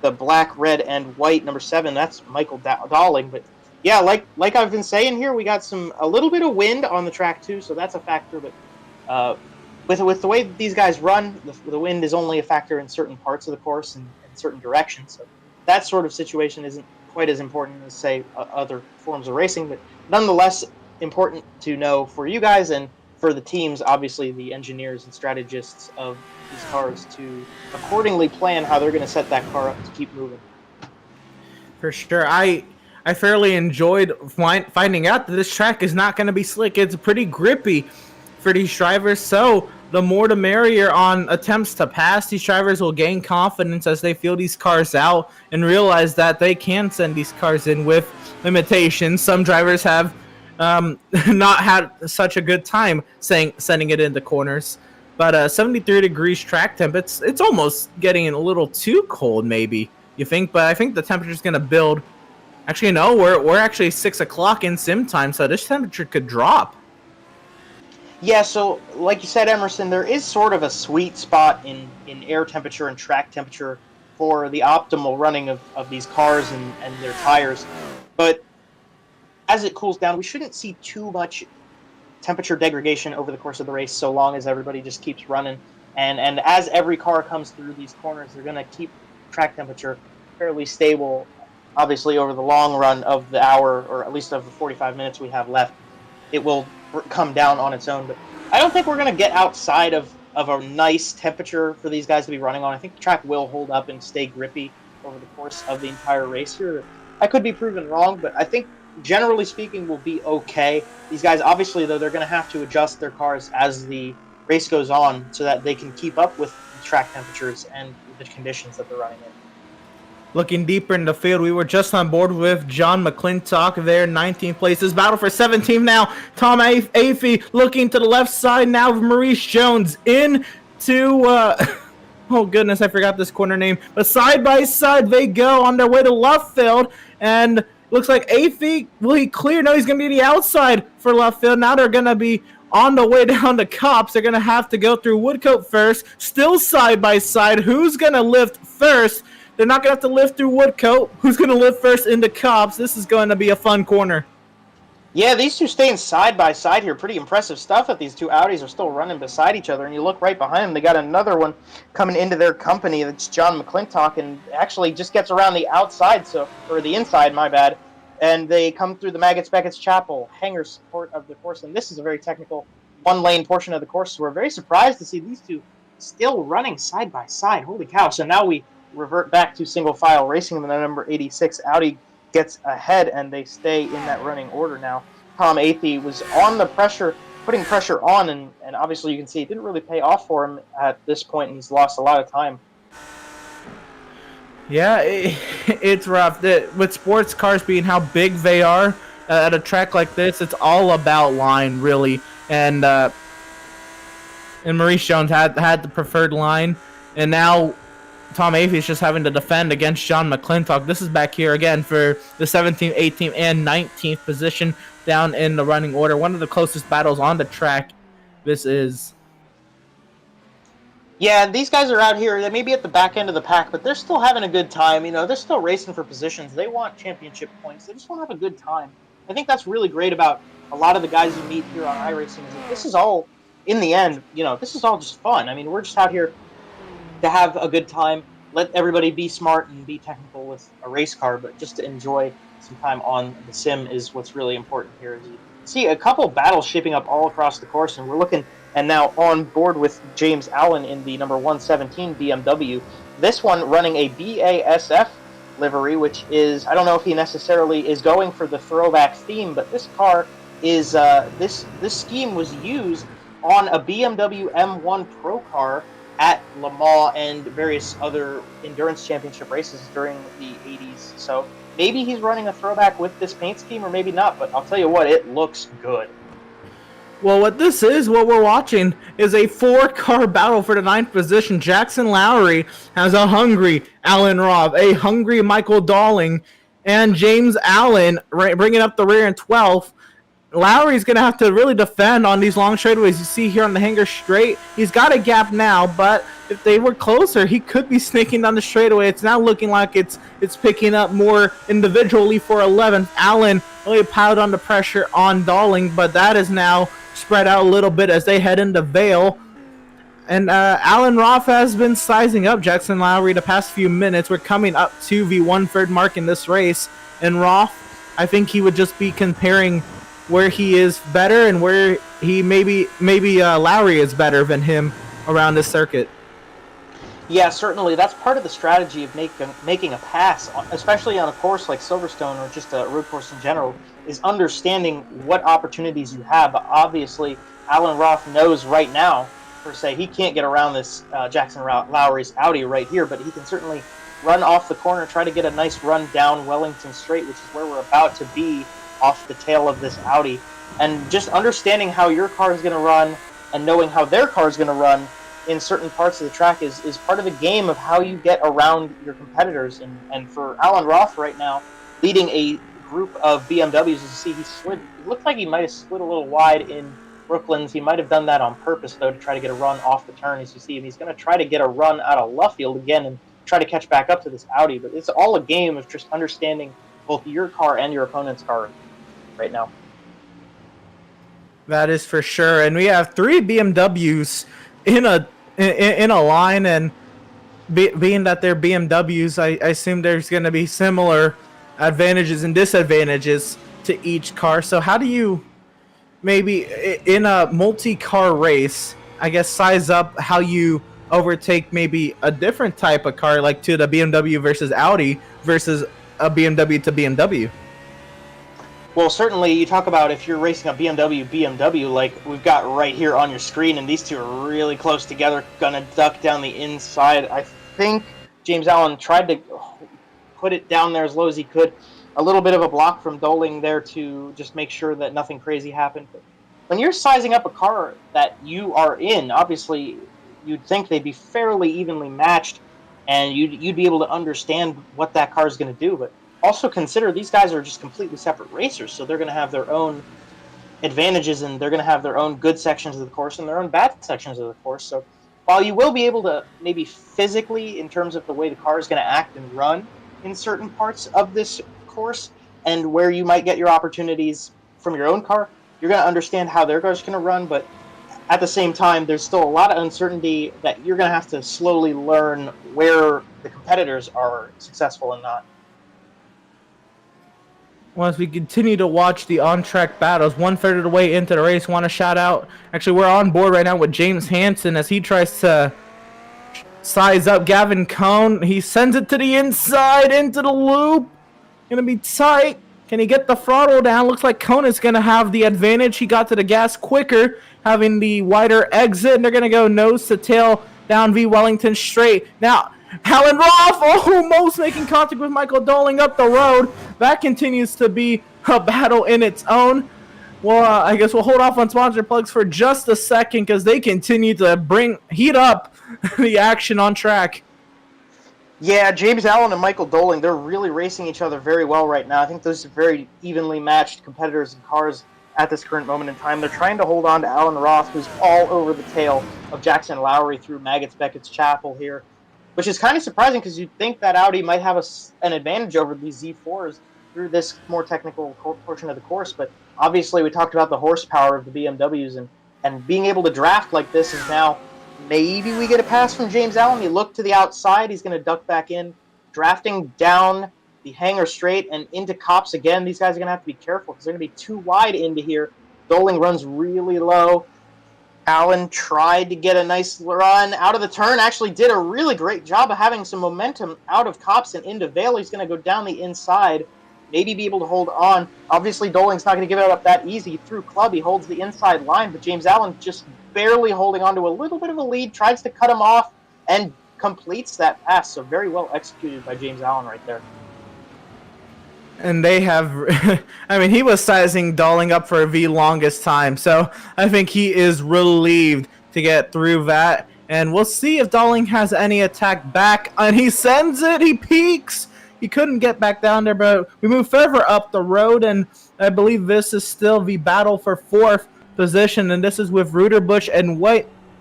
The black, red, and white number 7, that's Michael Dowling. But yeah, like I've been saying here, we got a little bit of wind on the track too, so that's a factor. But with the way that these guys run, the wind is only a factor in certain parts of the course and in certain directions. So that sort of situation isn't quite as important as, say, other forms of racing, but nonetheless important to know for you guys and for the teams, obviously the engineers and strategists of these cars, to accordingly plan how they're going to set that car up to keep moving. For sure. I fairly enjoyed finding out that this track is not going to be slick. It's pretty grippy for these drivers, so the more the merrier on attempts to pass. These drivers will gain confidence as they feel these cars out and realize that they can send these cars in with limitations. Some drivers have not had such a good time sending it into corners. But 73 degrees track temp, it's almost getting a little too cold, maybe, you think? But I think the temperature's going to build. Actually, no, we're actually 6 o'clock in sim time, so this temperature could drop. Yeah, so like you said, Emerson, there is sort of a sweet spot in air temperature and track temperature for the optimal running of these cars and their tires. But as it cools down, we shouldn't see too much temperature degradation over the course of the race, so long as everybody just keeps running. And as every car comes through these corners, they're going to keep track temperature fairly stable, obviously, over the long run of the hour, or at least of the 45 minutes we have left. It will come down on its own. But I don't think we're going to get outside of a nice temperature for these guys to be running on. I think the track will hold up and stay grippy over the course of the entire race here. I could be proven wrong, but I think generally speaking, will be okay. These guys, obviously, though, they're going to have to adjust their cars as the race goes on so that they can keep up with the track temperatures and the conditions that they're running in. Looking deeper in the field, we were just on board with John McClintock there, 19th place. His battle for 17th now. Tom Afey looking to the left side now of Maurice Jones into... oh, goodness, I forgot this corner name. But side by side, they go on their way to left field, and... looks like Afey, will he clear? No, he's going to be the outside for left field. Now they're going to be on the way down to Copse. They're going to have to go through Woodcote first. Still side by side. Who's going to lift first? They're not going to have to lift through Woodcote. Who's going to lift first into Copse? This is going to be a fun corner. Yeah, these two staying side by side here. Pretty impressive stuff that these two Audis are still running beside each other. And you look right behind them, they got another one coming into their company. That's John McClintock, and actually just gets around the outside, or the inside, my bad. And they come through the Maggots Beckett's Chapel hangar support of the course. And this is a very technical one-lane portion of the course. So we're very surprised to see these two still running side by side. Holy cow. So now we revert back to single file racing. And the number 86 Audi gets ahead, and they stay in that running order now. Tom Afey was on the pressure, putting pressure on, and obviously you can see it didn't really pay off for him at this point, and he's lost a lot of time. Yeah, it's rough. With sports cars being how big they are at a track like this, it's all about line, really. And Maurice Jones had the preferred line, and now Tom Afey is just having to defend against John McClintock. This is back here again for the 17th, 18th, and 19th position down in the running order. One of the closest battles on the track. This is... yeah, these guys are out here. They may be at the back end of the pack, but they're still having a good time. You know, they're still racing for positions. They want championship points. They just want to have a good time. I think that's really great about a lot of the guys you meet here on iRacing. Is that this is all, in the end, you know, this is all just fun. I mean, we're just out here to have a good time. Let everybody be smart and be technical with a race car, but just to enjoy some time on the sim is what's really important here. As you see a couple battles shaping up all across the course, and we're looking and now on board with James Allen in the number 117 BMW. This one running a BASF livery, which is, I don't know if he necessarily is going for the throwback theme, but this car is, this scheme was used on a BMW M1 Pro car at Le Mans and various other endurance championship races during the 80s. So maybe he's running a throwback with this paint scheme, or maybe not, but I'll tell you what, it looks good. Well, what we're watching, is a 4-car battle for the 9th position. Jackson Lowry has a hungry Alan Robb, a hungry Michael Dalling, and James Allen bringing up the rear in 12th. Lowry's going to have to really defend on these long straightaways you see here on the hangar straight. He's got a gap now, but if they were closer, he could be sneaking down the straightaway. It's now looking like it's picking up more individually for 11th. Allen really piled on the pressure on Dalling, but that is now spread out a little bit as they head into Vale. And Alan Roth has been sizing up Jackson Lowry the past few minutes. We're coming up to the 1/3 mark in this race. And Roth, I think he would just be comparing where he is better and where he maybe Lowry is better than him around this circuit. Yeah, certainly. That's part of the strategy of making a pass, especially on a course like Silverstone or just a road course in general, is understanding what opportunities you have. But obviously, Alan Roth knows right now, per se, he can't get around this Jackson Lowry's Audi right here, but he can certainly run off the corner, try to get a nice run down Wellington Straight, which is where we're about to be off the tail of this Audi. And just understanding how your car is going to run and knowing how their car is going to run in certain parts of the track is part of the game of how you get around your competitors. And for Alan Roth right now, leading a group of BMWs, as you see, he slid. It looked like he might have slid a little wide in Brooklands. He might have done that on purpose, though, to try to get a run off the turn. As you see, he's going to try to get a run out of Luffield again and try to catch back up to this Audi. But it's all a game of just understanding both your car and your opponent's car right now. That is for sure. And we have 3 BMWs in a line, and being that they're BMWs, I assume there's going to be similar advantages and disadvantages to each car. So how do you maybe in a multi-car race, I guess, size up how you overtake maybe a different type of car, like to the BMW versus Audi versus a BMW to BMW? Well, certainly you talk about if you're racing a BMW like we've got right here on your screen, and these two are really close together, gonna duck down the inside. I think James Allen tried to put it down there as low as he could. A little bit of a block from Doling there to just make sure that nothing crazy happened. But when you're sizing up a car that you are in, obviously you'd think they'd be fairly evenly matched, and you'd be able to understand what that car is going to do. But also consider these guys are just completely separate racers, so they're going to have their own advantages, and they're going to have their own good sections of the course and their own bad sections of the course. So while you will be able to maybe physically, in terms of the way the car is going to act and run in certain parts of this course, and where you might get your opportunities from your own car, you're going to understand how their car's going to run. But at the same time, there's still a lot of uncertainty that you're going to have to slowly learn where the competitors are successful and not. Well, as we continue to watch the on-track battles, 1/3 of the way into the race, want to shout out, actually we're on board right now with James Hansen as he tries to size up Gavin Cohn. He sends it to the inside, into the loop. Gonna be tight. Can he get the throttle down? Looks like Cohn is gonna have the advantage. He got to the gas quicker, having the wider exit, and they're gonna go nose to tail down V Wellington straight. Now, Alan Roth almost making contact with Michael Doling up the road. That continues to be a battle in its own. Well, I guess we'll hold off on sponsor plugs for just a second because they continue to heat up the action on track. Yeah, James Allen and Michael Doling, they're really racing each other very well right now. I think those are very evenly matched competitors and cars at this current moment in time. They're trying to hold on to Alan Roth, who's all over the tail of Jackson Lowry through Maggots Beckett's Chapel here, which is kind of surprising because you'd think that Audi might have an advantage over these Z4s through this more technical portion of the course. But obviously we talked about the horsepower of the BMWs, and being able to draft like this is now, maybe we get a pass from James Allen. You look to the outside, he's going to duck back in, drafting down the hangar straight and into Copse again. These guys are going to have to be careful because they're going to be too wide into here. Doling runs really low. Allen tried to get a nice run out of the turn, actually did a really great job of having some momentum out of Copse and into Vale. He's going to go down the inside, maybe be able to hold on. Obviously, Doling's not going to give it up that easy. Through Club, he holds the inside line, but James Allen just barely holding on to a little bit of a lead, tries to cut him off, and completes that pass. So very well executed by James Allen right there. And they have, I mean, he was sizing Doling up for the longest time, so I think he is relieved to get through that. And we'll see if Doling has any attack back. And he sends it, he peaks. He couldn't get back down there, but we move further up the road, and I believe this is still the battle for 4th position, and this is with Ruderbusch and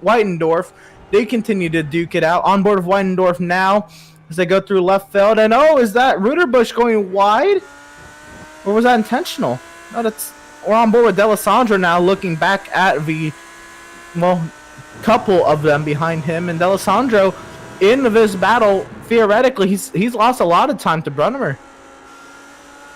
Weitendorf. They continue to duke it out. On board of Weitendorf now as they go through left field, and is that Ruderbusch going wide? Or was that intentional? No, we're on board with D'Alessandro now, looking back at the, couple of them behind him, and D'Alessandro in this battle, theoretically, he's lost a lot of time to Brunnemer.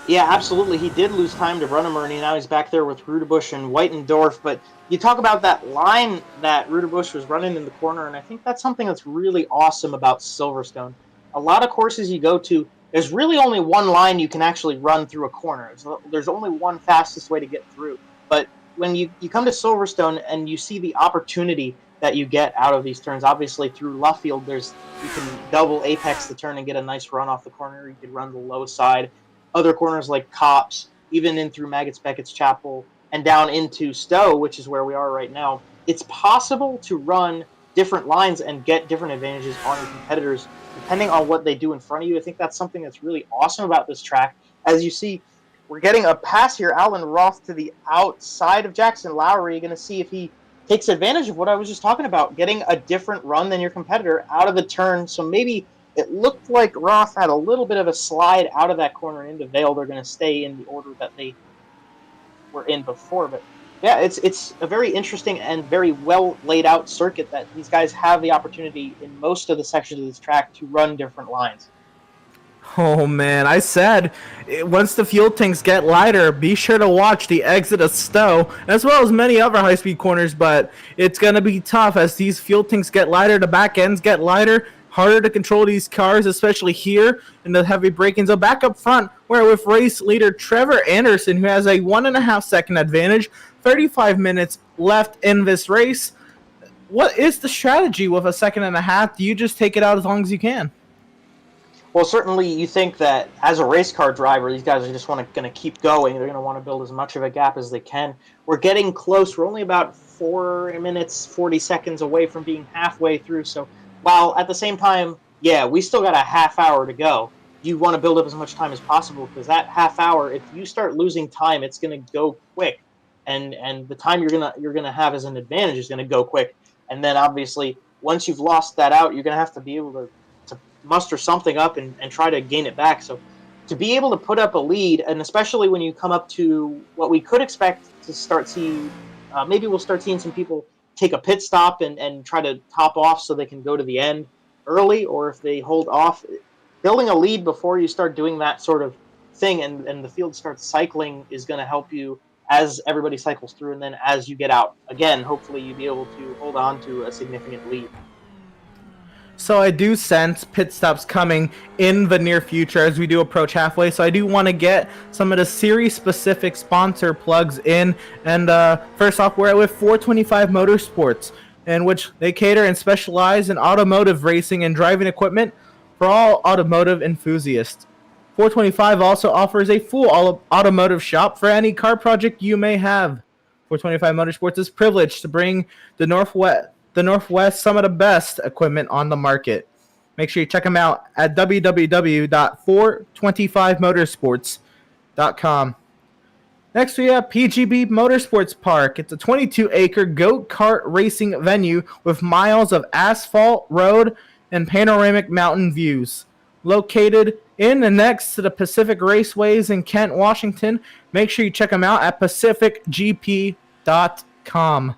Yeah, absolutely. He did lose time to Brunnemer, and now he's back there with Ruderbusch and Weitendorf. But you talk about that line that Ruderbusch was running in the corner, and I think that's something that's really awesome about Silverstone. A lot of courses you go to, there's really only one line you can actually run through a corner. There's only one fastest way to get through. But when you come to Silverstone and you see the opportunity that you get out of these turns, obviously through Luffield, you can double apex the turn and get a nice run off the corner. You could run the low side. Other corners like Copse, even in through Maggots Beckett's Chapel and down into Stowe, which is where we are right now, it's possible to run different lines and get different advantages on your competitors depending on what they do in front of you. I think that's something that's really awesome about this track. As you see, we're getting a pass here. Alan Roth to the outside of Jackson Lowry. You're going to see if he takes advantage of what I was just talking about, getting a different run than your competitor out of the turn. So maybe it looked like Roth had a little bit of a slide out of that corner into Vale. They're going to stay in the order that they were in before. But yeah, it's a very interesting and very well laid out circuit that these guys have the opportunity in most of the sections of this track to run different lines. Oh man, I said once the fuel tanks get lighter, be sure to watch the exit of Stowe as well as many other high-speed corners, but it's going to be tough as these fuel tanks get lighter, the back ends get lighter, harder to control these cars, especially here in the heavy braking zone. Back up front, where with race leader Trevor Anderson, who has a 1.5 second advantage, 35 minutes left in this race. What is the strategy with a 1.5 seconds? Do you just take it out as long as you can? Well, certainly you think that as a race car driver, these guys are just going to keep going. They're going to want to build as much of a gap as they can. We're getting close. We're only about 4 minutes, 40 seconds away from being halfway through. So while at the same time, yeah, we still got a half hour to go, you want to build up as much time as possible because that half hour, if you start losing time, it's going to go quick. And the time you're gonna have as an advantage is going to go quick. And then obviously, once you've lost that out, you're going to have to be able to muster something up and try to gain it back. So to be able to put up a lead, and especially when you come up to what we could expect to start seeing, maybe we'll start seeing some people take a pit stop and try to top off so they can go to the end early, or if they hold off, building a lead before you start doing that sort of thing and the field starts cycling is going to help you as everybody cycles through, and then as you get out, again, hopefully you'll be able to hold on to a significant lead. So I do sense pit stops coming in the near future as we do approach halfway. So I do want to get some of the series-specific sponsor plugs in. And first off, we're with 425 Motorsports, in which they cater and specialize in automotive racing and driving equipment for all automotive enthusiasts. 425 also offers a full automotive shop for any car project you may have. 425 Motorsports is privileged to bring the Northwest some of the best equipment on the market. Make sure you check them out at www.425motorsports.com. Next, we have Pgb Motorsports Park. It's a 22-acre go-kart racing venue with miles of asphalt, road, and panoramic mountain views. Located in and next to the Pacific Raceways in Kent, Washington. Make sure you check them out at pacificgp.com.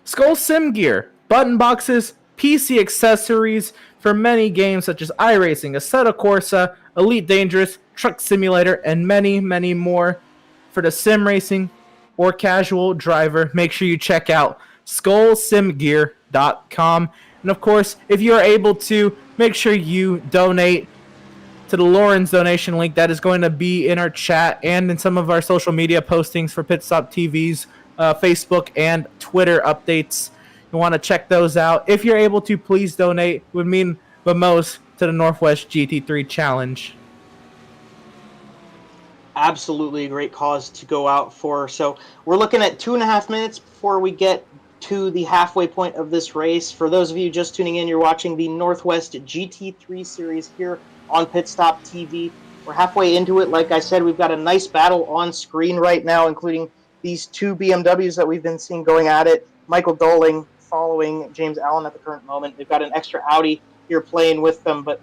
Skull Sim Gear, button boxes, PC accessories for many games such as iRacing, Assetto Corsa, Elite Dangerous, Truck Simulator, and many, many more. For the sim racing or casual driver, make sure you check out skullsimgear.com. And of course, if you are able to, make sure you donate to the Lauren's donation link that is going to be in our chat and in some of our social media postings for Pit Stop TV's Facebook and Twitter updates. You want to check those out. If you're able to, please donate. It would mean the most to the Northwest GT3 Challenge. Absolutely a great cause to go out for. So we're looking at 2.5 minutes before we get to the halfway point of this race. For those of you just tuning in, you're watching the Northwest GT3 series here on Pit Stop TV. We're halfway into it. Like I said, we've got a nice battle on screen right now, including these two BMWs that we've been seeing going at it. Michael Doling following James Allen at the current moment. They've got an extra Audi here playing with them, but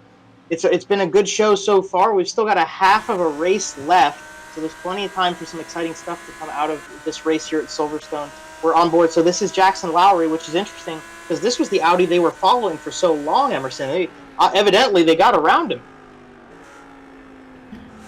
it's been a good show so far. We've still got a half of a race left, so there's plenty of time for some exciting stuff to come out of this race here at Silverstone. We're on board. So this is Jackson Lowry, which is interesting because this was the Audi they were following for so long, Emerson. Evidently, they got around him.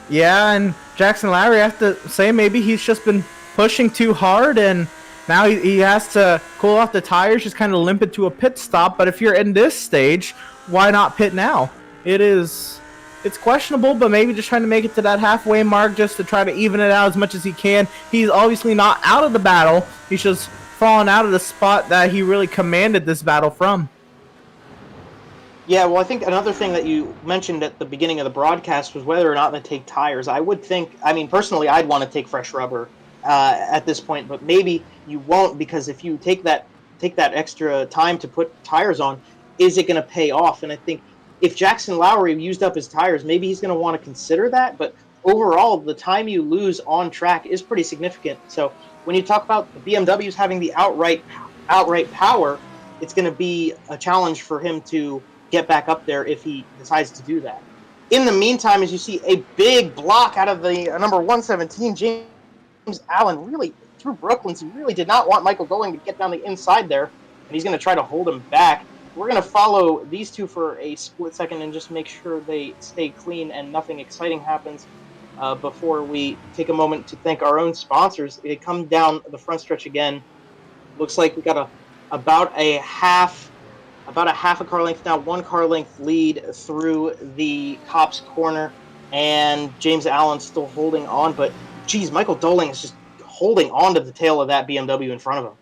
Yeah, and Jackson Lowry, I have to say, maybe he's just been pushing too hard, and now he has to cool off the tires, just kind of limp it to a pit stop. But if you're in this stage, why not pit now? It's questionable, but maybe just trying to make it to that halfway mark just to try to even it out as much as he can. He's obviously not out of the battle. He's just fallen out of the spot that he really commanded this battle from. Yeah, well, I think another thing that you mentioned at the beginning of the broadcast was whether or not they take tires. I would think, I mean, personally, I'd want to take fresh rubber at this point, but maybe you won't, because if you take that extra time to put tires on, is it going to pay off? And I think if Jackson Lowry used up his tires, maybe he's going to want to consider that. But overall, the time you lose on track is pretty significant. So when you talk about the BMWs having the outright power, it's going to be a challenge for him to get back up there if he decides to do that. In the meantime, as you see a big block out of the number 117, James Allen really through Brooklands. He really did not want Michael Doling to get down the inside there, and he's going to try to hold him back. We're going to follow these two for a split second and just make sure they stay clean and nothing exciting happens before we take a moment to thank our own sponsors. They come down the front stretch again. Looks like we got about a half a car length now, 1 car length lead through the Copse corner, and James Allen still holding on, but geez, Michael Doling is just holding on to the tail of that BMW in front of him.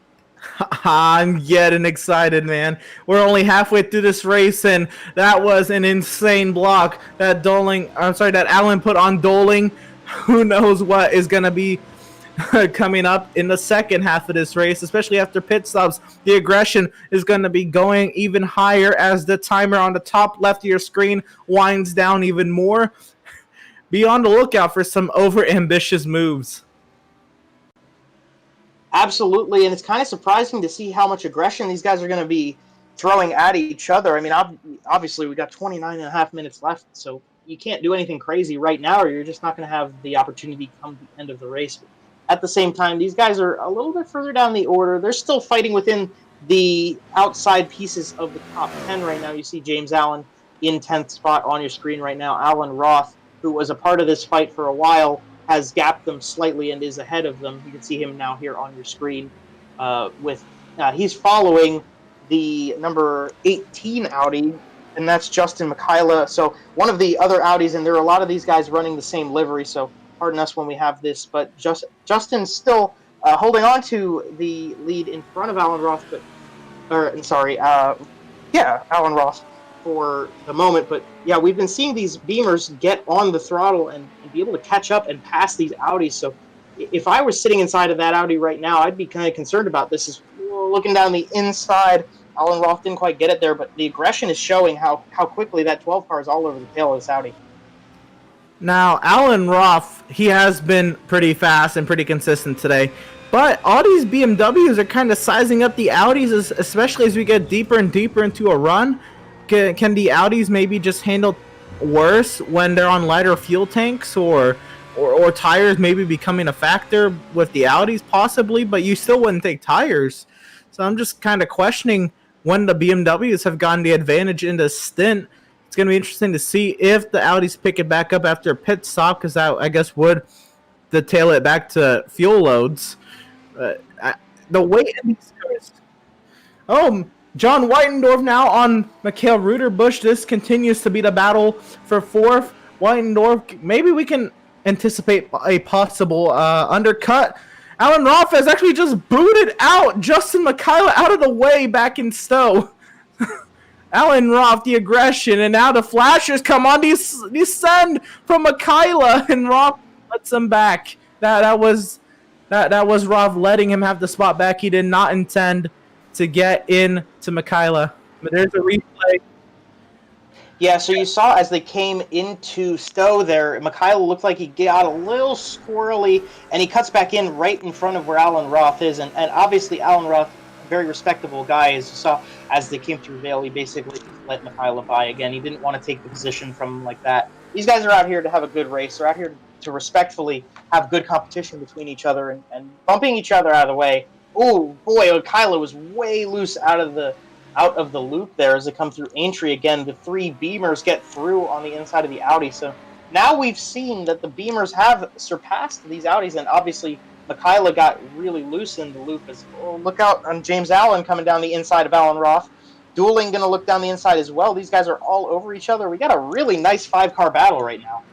I'm getting excited, man. We're only halfway through this race, and that was an insane block that Allen put on Doling. Who knows what is going to be coming up in the second half of this race, especially after pit stops. The aggression is going to be going even higher as the timer on the top left of your screen winds down even more. Be on the lookout for some over-ambitious moves. Absolutely, and it's kind of surprising to see how much aggression these guys are going to be throwing at each other. I mean, obviously, we got 29 and a half minutes left, so you can't do anything crazy right now, or you're just not going to have the opportunity come the end of the race. At the same time, these guys are a little bit further down the order. They're still fighting within the outside pieces of the top 10 right now. You see James Allen in 10th spot on your screen right now. Alan Roth, who was a part of this fight for a while, has gapped them slightly and is ahead of them. You can see him now here on your screen. He's following the number 18 Audi, and that's Justin Mikhaila. So one of the other Audis, and there are a lot of these guys running the same livery, so pardon us when we have this, but Justin's still holding on to the lead in front of Alan Roth, Alan Roth for the moment. But yeah, we've been seeing these Beamers get on the throttle and be able to catch up and pass these Audis. So if I was sitting inside of that Audi right now, I'd be kind of concerned about this. Is looking down the inside, Alan Roth didn't quite get it there, but the aggression is showing how quickly that 12 car is all over the tail of this Audi. Now, Alan Roth, he has been pretty fast and pretty consistent today. But all these BMWs are kind of sizing up the Audis, especially as we get deeper and deeper into a run. Can the Audis maybe just handle worse when they're on lighter fuel tanks, or tires maybe becoming a factor with the Audis possibly, but you still wouldn't take tires. So I'm just kind of questioning when the BMWs have gotten the advantage in this stint. It's going to be interesting to see if the Audis pick it back up after a pit stop, because that, I guess, would detail it back to fuel loads. The weight in these cars. Oh, John Whitendorf now on Mikhail Ruderbusch. This continues to be the battle for fourth. Whitendorf, maybe we can anticipate a possible undercut. Alan Roth has actually just booted out Justin Mikhaila out of the way back in Stowe. Alan Roth, the aggression, and now the flashers come on. Descend from Mikhaila, and Roth lets him back. That was Roth letting him have the spot back. He did not intend to get in to Mikhaila. But there's a replay. Yeah, so you saw as they came into Stowe there, Mikhaila looked like he got a little squirrely, and he cuts back in right in front of where Alan Roth is. And obviously Alan Roth, a very respectable guy, as you saw as they came through Vale, he basically let Mikhaila by again. He didn't want to take the position from him like that. These guys are out here to have a good race. They're out here to respectfully have good competition between each other and bumping each other out of the way. Oh boy, Mikhaila was way loose out of the loop there as they come through Aintree again. The three Beamers get through on the inside of the Audi. So now we've seen that the Beamers have surpassed these Audis, and obviously Mikhaila got really loose in the loop. Look out on James Allen coming down the inside of Alan Roth. Dueling going to look down the inside as well. These guys are all over each other. We got a really nice 5-car battle right now.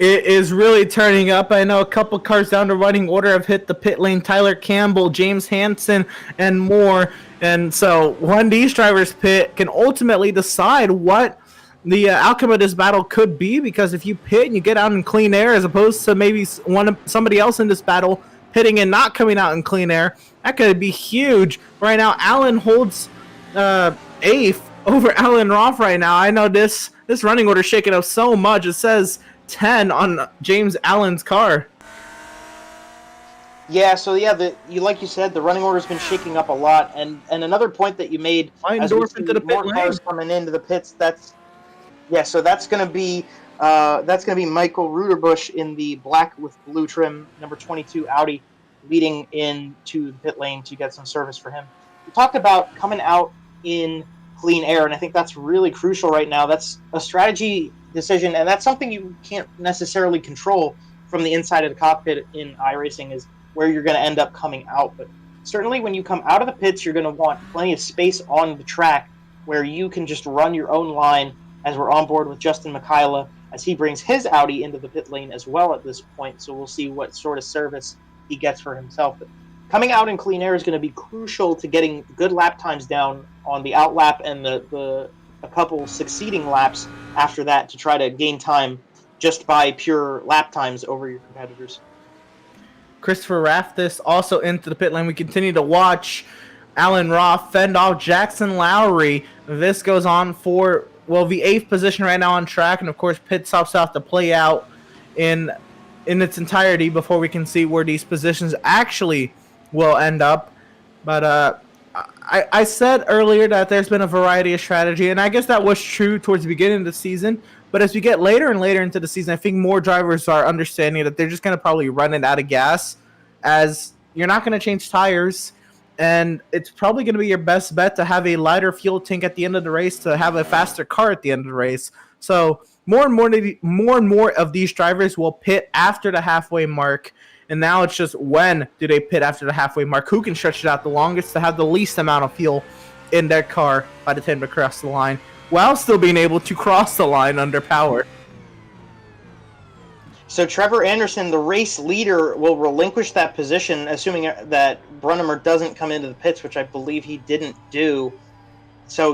It is really turning up. I know a couple cars down the running order have hit the pit lane. Tyler Campbell, James Hansen, and more. And so when these drivers pit can ultimately decide what the outcome of this battle could be, because if you pit and you get out in clean air as opposed to maybe somebody else in this battle pitting and not coming out in clean air, that could be huge. Right now, Allen holds eighth over Alan Roth right now. I know this running order shaking up so much. It says 10 on James Allen's car. Yeah, so like you said, the running order's been shaking up a lot, and another point that you made, as we see more cars coming into the pits, that's gonna be Michael Ruderbusch in the black with blue trim, number 22 Audi, leading into the pit lane to get some service for him. We talked about coming out in clean air, and I think that's really crucial right now. That's a strategy decision, and that's something you can't necessarily control from the inside of the cockpit in iRacing, is where you're going to end up coming out. But certainly when you come out of the pits, you're going to want plenty of space on the track where you can just run your own line, as we're on board with Justin Mikhaila as he brings his Audi into the pit lane as well at this point. So we'll see what sort of service he gets for himself. But coming out in clean air is going to be crucial to getting good lap times down on the out lap and a couple succeeding laps after that to try to gain time just by pure lap times over your competitors. Christopher Raftis also into the pit lane. We continue to watch Alan Roth fend off Jackson Lowry. This goes on for, the 8th position right now on track, and of course pit stops have to play out in its entirety before we can see where these positions actually will end up. But I said earlier that there's been a variety of strategy, and I guess that was true towards the beginning of the season. But as we get later and later into the season, I think more drivers are understanding that they're just going to probably run it out of gas, as you're not going to change tires, and it's probably going to be your best bet to have a lighter fuel tank at the end of the race to have a faster car at the end of the race. So more and more of these drivers will pit after the halfway mark, and now it's just when do they pit after the halfway mark, who can stretch it out the longest to have the least amount of fuel in their car by the time they cross the line, while still being able to cross the line under power. So Trevor Anderson, the race leader, will relinquish that position, assuming that Brunnemer doesn't come into the pits, which I believe he didn't do. So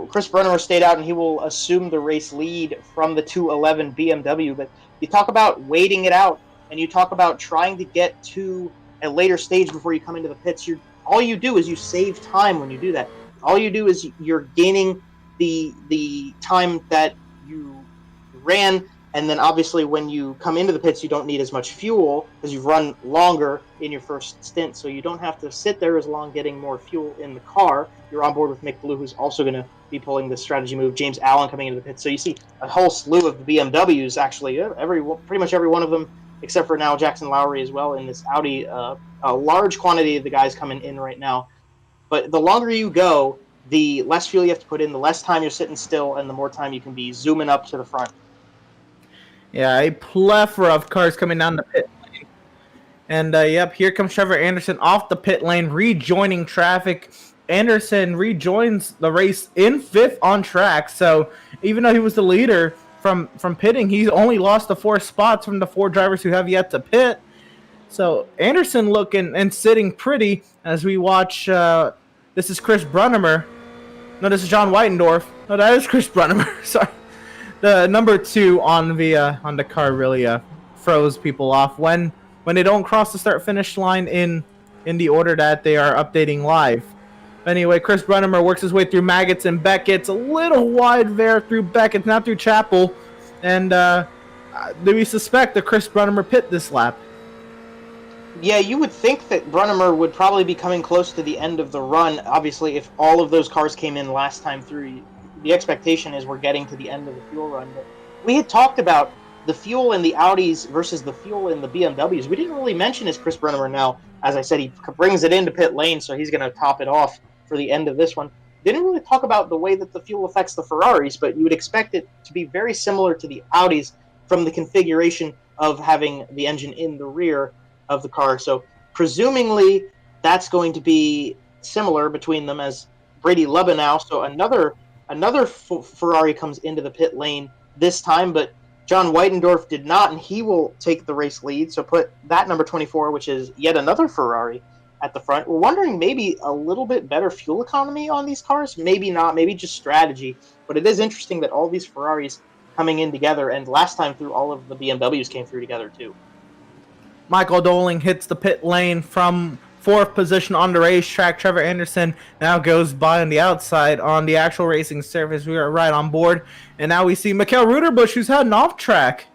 Chris Brunnemer stayed out, and he will assume the race lead from the 211 BMW. But you talk about waiting it out, and you talk about trying to get to a later stage before you come into the pits. All you do is you save time when you do that. All you do is you're gaining the time that you ran, and then obviously when you come into the pits, you don't need as much fuel because you've run longer in your first stint, so you don't have to sit there as long getting more fuel in the car. You're on board with Mick Blue, who's also going to be pulling this strategy move. James Allen coming into the pits. So you see a whole slew of the BMWs, actually, pretty much every one of them, except for now Jackson Lowry as well in this Audi. A large quantity of the guys coming in right now. But the longer you go, the less fuel you have to put in, the less time you're sitting still, and the more time you can be zooming up to the front. Yeah, a plethora of cars coming down the pit lane. And, here comes Trevor Anderson off the pit lane, rejoining traffic. Anderson rejoins the race in 5th on track. So even though he was the leader from pitting, he's only lost the 4 spots from the 4 drivers who have yet to pit. So Anderson looking and sitting pretty as we watch. This is Chris Brunnemer. No, this is John Whitendorf. No, that is Chris Brunnemer. Sorry. The number 2 on the car really froze people off when they don't cross the start-finish line in the order that they are updating live. Anyway, Chris Brunnemer works his way through Maggots and Beckett's, a little wide there through Beckett, not through Chapel. And do we suspect that Chris Brunnemer pit this lap? Yeah, you would think that Brunnemer would probably be coming close to the end of the run. Obviously, if all of those cars came in last time through, the expectation is we're getting to the end of the fuel run. But we had talked about the fuel in the Audis versus the fuel in the BMWs. We didn't really mention his Chris Brunnemer now. As I said, he brings it into pit lane, so he's going to top it off for the end of this one. Didn't really talk about the way that the fuel affects the Ferraris, but you would expect it to be very similar to the Audis from the configuration of having the engine in the rear of the car. So presumably that's going to be similar between them, as Brady Lubenow. So another Ferrari comes into the pit lane this time, but John Weitendorf did not, and he will take the race lead. So put that number 24, which is yet another Ferrari, at the front. We're wondering maybe a little bit better fuel economy on these cars. Maybe not, maybe just strategy. But it is interesting that all these Ferraris coming in together, and last time through, all of the BMWs came through together too. Michael Doling hits the pit lane from 4th position on the racetrack. Trevor Anderson now goes by on the outside on the actual racing surface. We are right on board. And now we see Mikael Ruderbusch, who's heading off track.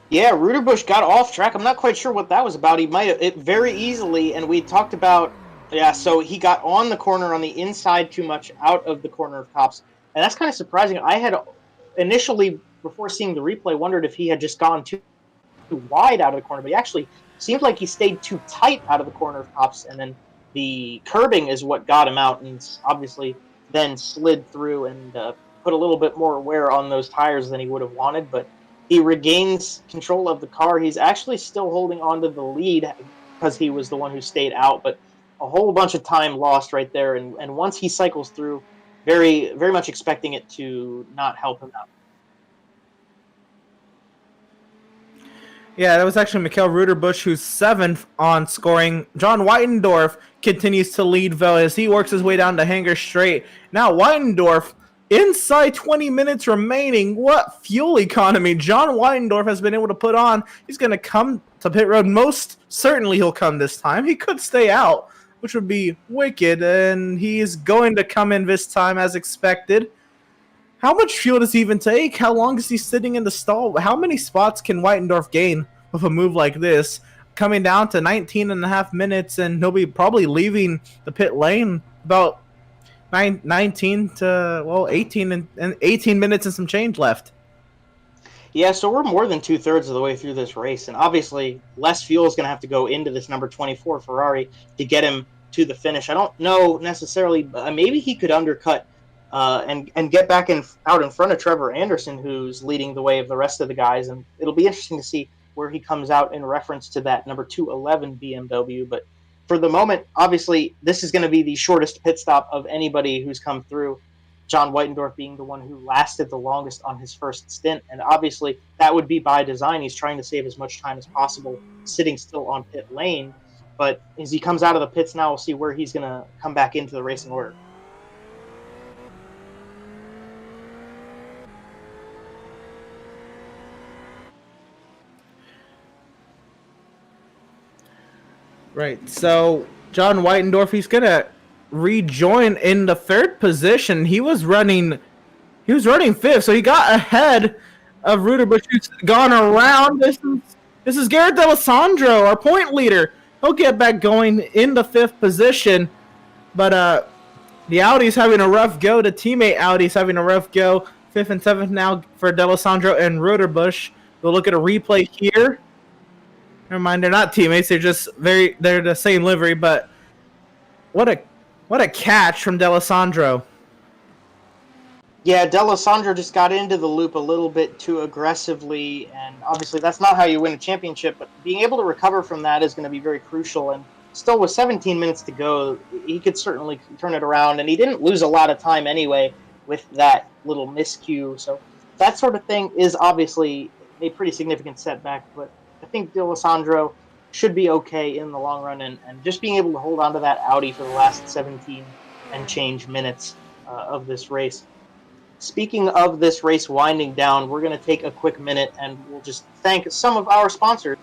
Yeah, Ruderbusch got off track. I'm not quite sure what that was about. He might have it very easily, and we talked about, so he got on the corner on the inside too much, out of the corner of Copse. And that's kind of surprising. I had initially, before seeing the replay, wondered if he had just gone too wide out of the corner, but he actually seemed like he stayed too tight out of the corner of Copse, and then the curbing is what got him out, and obviously then slid through and put a little bit more wear on those tires than he would have wanted, but he regains control of the car. He's actually still holding on to the lead because he was the one who stayed out, but a whole bunch of time lost right there, and once he cycles through, very, very much expecting it to not help him out. Yeah, that was actually Mikael Ruderbusch, who's 7th on scoring. John Weitendorf continues to lead, though, as he works his way down to Hanger Straight. Now, Weitendorf, inside 20 minutes remaining. What fuel economy John Weitendorf has been able to put on. He's going to come to pit road. Most certainly he'll come this time. He could stay out, which would be wicked, and he's going to come in this time as expected. How much fuel does he even take? How long is he sitting in the stall? How many spots can Weitendorf gain with a move like this? Coming down to 19 and a half minutes, and he'll be probably leaving the pit lane about 19 to 18 and 18 minutes and some change left. Yeah, so we're more than 2/3 of the way through this race, and obviously less fuel is going to have to go into this number 24 Ferrari to get him to the finish. I don't know necessarily, maybe he could undercut and get back out in front of Trevor Anderson, who's leading the way of the rest of the guys, and it'll be interesting to see where he comes out in reference to that number 211 BMW. But for the moment, obviously, this is going to be the shortest pit stop of anybody who's come through, John Weitendorf being the one who lasted the longest on his first stint, and obviously that would be by design. He's trying to save as much time as possible sitting still on pit lane, but as he comes out of the pits now, we'll see where he's going to come back into the racing order. Right, so John Weitendorf, he's going to rejoin in the 3rd position. He was running 5th, so he got ahead of Ruderbusch, who's gone around. This is Garrett D'Alessandro, our point leader. He'll get back going in the 5th position, but the Audi's having a rough go. The teammate Audi's having a rough go. 5th and 7th now for D'Alessandro and Ruderbusch. We'll look at a replay here. Never mind, they're not teammates. They're the same livery, but what a catch from D'Alessandro. Yeah, D'Alessandro just got into the loop a little bit too aggressively, and obviously that's not how you win a championship, but being able to recover from that is going to be very crucial, and still with 17 minutes to go, he could certainly turn it around, and he didn't lose a lot of time anyway with that little miscue, so that sort of thing is obviously a pretty significant setback, but I think D'Alessandro should be okay in the long run, and just being able to hold on to that Audi for the last 17 and change minutes of this race. Speaking of this race winding down, we're going to take a quick minute and we'll just thank some of our sponsors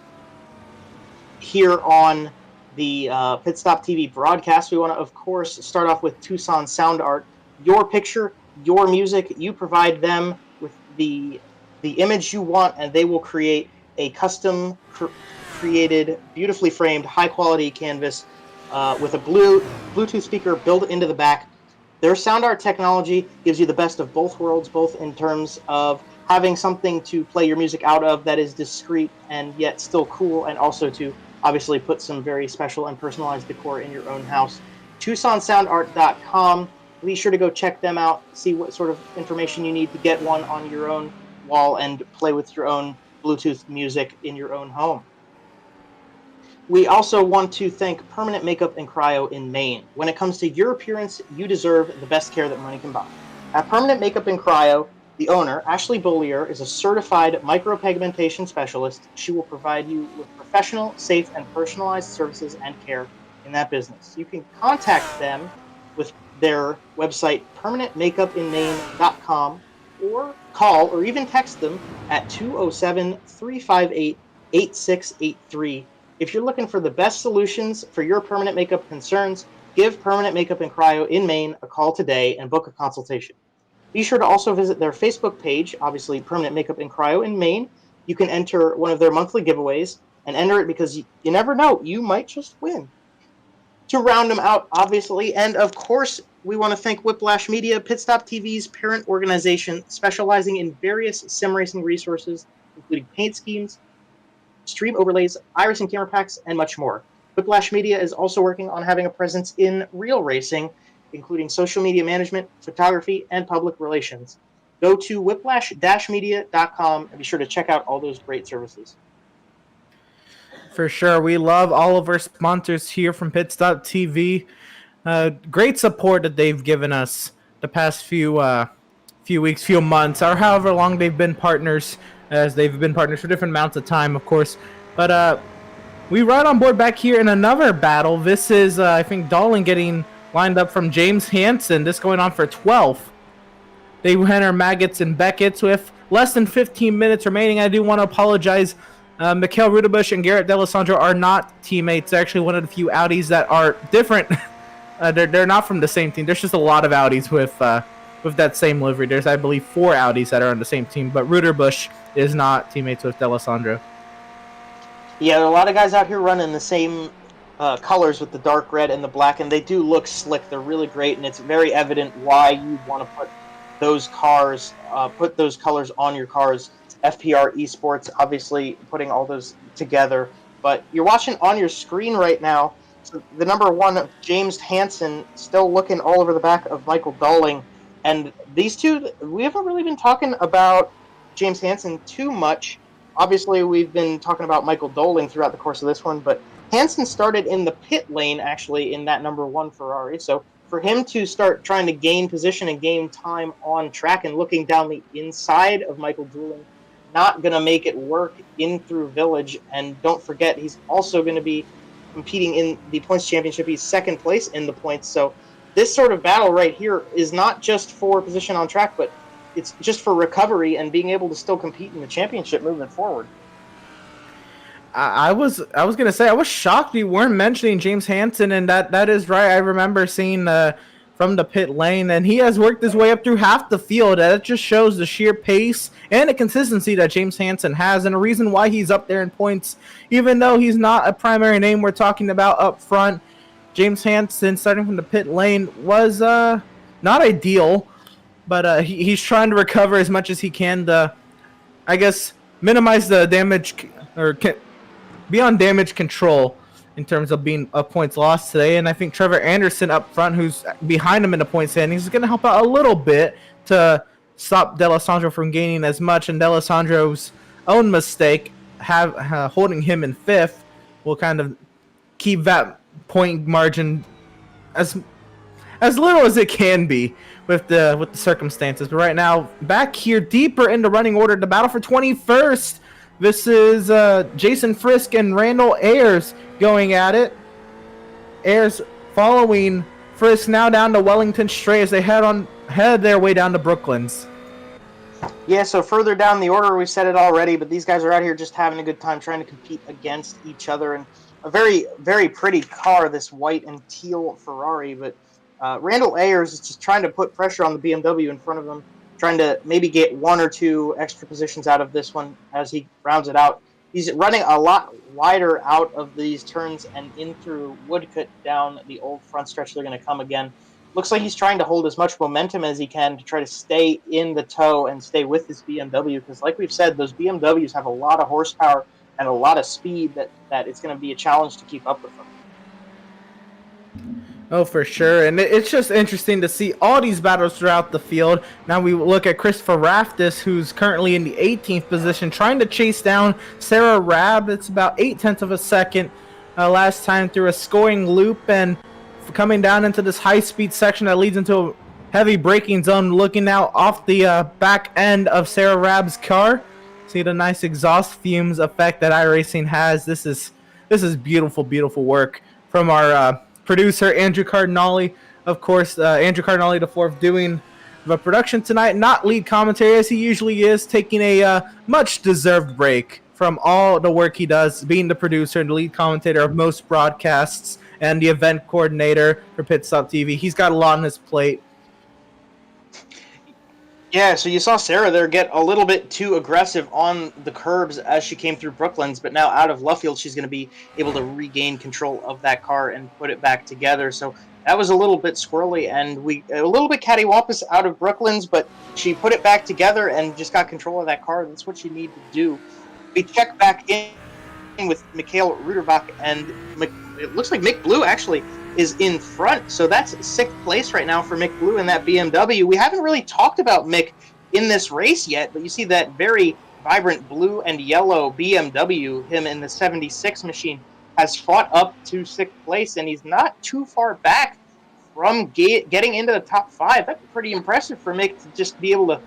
here on the Pit Stop TV broadcast. We want to, of course, start off with Tucson Sound Art. Your picture, your music, you provide them with the image you want, and they will create a custom created, beautifully framed, high-quality canvas with a Bluetooth speaker built into the back. Their sound art technology gives you the best of both worlds, both in terms of having something to play your music out of that is discreet and yet still cool, and also to obviously put some very special and personalized decor in your own house. TucsonSoundArt.com. Be sure to go check them out, see what sort of information you need to get one on your own wall and play with your own Bluetooth music in your own home. We also want to thank Permanent Makeup and Cryo in Maine. When it comes to your appearance, you deserve the best care that money can buy. At Permanent Makeup and Cryo, The owner, Ashley Bollier, is a certified micropigmentation specialist. She will provide you with professional, safe, and personalized services and care in that business. You can contact them with their website, permanentmakeupinmaine.com, or call or even text them at 207-358-8683. If you're looking for the best solutions for your permanent makeup concerns, give Permanent Makeup and Cryo in Maine a call today and book a consultation. Be sure to also visit their Facebook page, obviously Permanent Makeup and Cryo in Maine. You can enter one of their monthly giveaways and enter it because you never know, you might just win. To round them out, obviously, and of course, we want to thank Whiplash Media, Pit Stop TV's parent organization, specializing in various sim racing resources, including paint schemes, stream overlays, iRacing camera packs, and much more. Whiplash Media is also working on having a presence in real racing, including social media management, photography, and public relations. Go to whiplash-media.com and be sure to check out all those great services. For sure. We love all of our sponsors here from Pit Stop TV. Great support that they've given us the past few weeks, few months, or however long they've been partners, as they've been partners for different amounts of time, of course. But we ride on board back here in another battle. This is, I think, Dolan getting lined up from James Hansen. This going on for 12th. They enter Maggots and Beckett's with less than 15 minutes remaining. I do want to apologize. Mikhail Rudebush and Garrett D'Alessandro are not teammates. They're actually one of the few Audis that are different. They're not from the same team. There's just a lot of Audis with that same livery. There's, I believe, 4 Audis that are on the same team, but Rudebush is not teammates with D'Alessandro. Yeah, there are a lot of guys out here running the same colors with the dark red and the black, and they do look slick. They're really great, and it's very evident why you want to put those colors on your cars. FPR Esports, obviously putting all those together. But you're watching on your screen right now, so the number 1, James Hansen, still looking all over the back of Michael Dowling. And these two, we haven't really been talking about James Hansen too much. Obviously, we've been talking about Michael Dowling throughout the course of this one, but Hansen started in the pit lane, actually, in that number 1 Ferrari. So for him to start trying to gain position and gain time on track and looking down the inside of Michael Dowling, not going to make it work in through Village. And don't forget, he's also going to be competing in the points championship. He's second place in the points. So this sort of battle right here is not just for position on track, but it's just for recovery and being able to still compete in the championship moving forward. I was gonna say I was shocked you weren't mentioning James Hansen, and that is right. I remember seeing from the pit lane, and he has worked his way up through half the field. That just shows the sheer pace and the consistency that James Hansen has, and a reason why he's up there in points, even though he's not a primary name we're talking about up front. James Hansen, starting from the pit lane, was not ideal, but he's trying to recover as much as he can to, I guess, minimize the damage or be on damage control in terms of being points lost today. And I think Trevor Anderson up front, who's behind him in the point standings, is going to help out a little bit to stop D'Alessandro from gaining as much. And D'Alessandro's own mistake, holding him in 5th, will kind of keep that point margin as little as it can be with the circumstances. But right now, back here deeper in the running order, the battle for 21st. This is Jason Frisk and Randall Ayers going at it. Ayers following Frisk now down to Wellington Stray as they head their way down to Brooklands. Yeah, so further down the order, we said it already, but these guys are out here just having a good time trying to compete against each other. And a very, very pretty car, this white and teal Ferrari. But Randall Ayers is just trying to put pressure on the BMW in front of him, trying to maybe get 1 or 2 extra positions out of this one as he rounds it out. He's running a lot wider out of these turns and in through Woodcut down the old front stretch. They're going to come again. Looks like he's trying to hold as much momentum as he can to try to stay in the tow and stay with his BMW, because like we've said, those BMWs have a lot of horsepower and a lot of speed that it's going to be a challenge to keep up with them. Oh, for sure. And it's just interesting to see all these battles throughout the field. Now we look at Christopher Raftis, who's currently in the 18th position, trying to chase down Sarah Rabb. It's about 0.8 of a second last time through a scoring loop, and coming down into this high-speed section that leads into heavy braking zone, looking now off the back end of Sarah Rabb's car. See the nice exhaust fumes effect that iRacing has. This is beautiful, beautiful work from our producer, Andrew Cardinale. Of course, Andrew Cardinale the fourth doing the production tonight, not lead commentary as he usually is, taking a much-deserved break from all the work he does, being the producer and the lead commentator of most broadcasts and the event coordinator for Pit Stop TV. He's got a lot on his plate. Yeah, so you saw Sarah there get a little bit too aggressive on the curbs as she came through Brooklands, but now out of Luffield, she's going to be able to regain control of that car and put it back together. So that was a little bit squirrely and a little bit cattywampus out of Brooklands, but she put it back together and just got control of that car. That's what you need to do. We check back in with Mikhail Ruderbach, and it looks like Mick Blue actually is in front, so that's 6th place right now for Mick Blue in that BMW. We haven't really talked about Mick in this race yet, but you see that very vibrant blue and yellow BMW, him in the 76 machine, has fought up to 6th place, and he's not too far back from getting into the top 5. That's pretty impressive for Mick to just be able to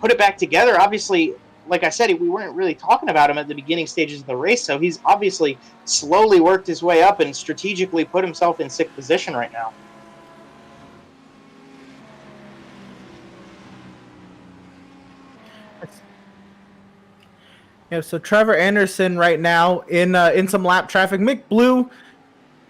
put it back together. Obviously, like I said, we weren't really talking about him at the beginning stages of the race, so he's obviously slowly worked his way up and strategically put himself in 6th position right now. Yeah, so Trevor Anderson right now in some lap traffic. Mick Blue,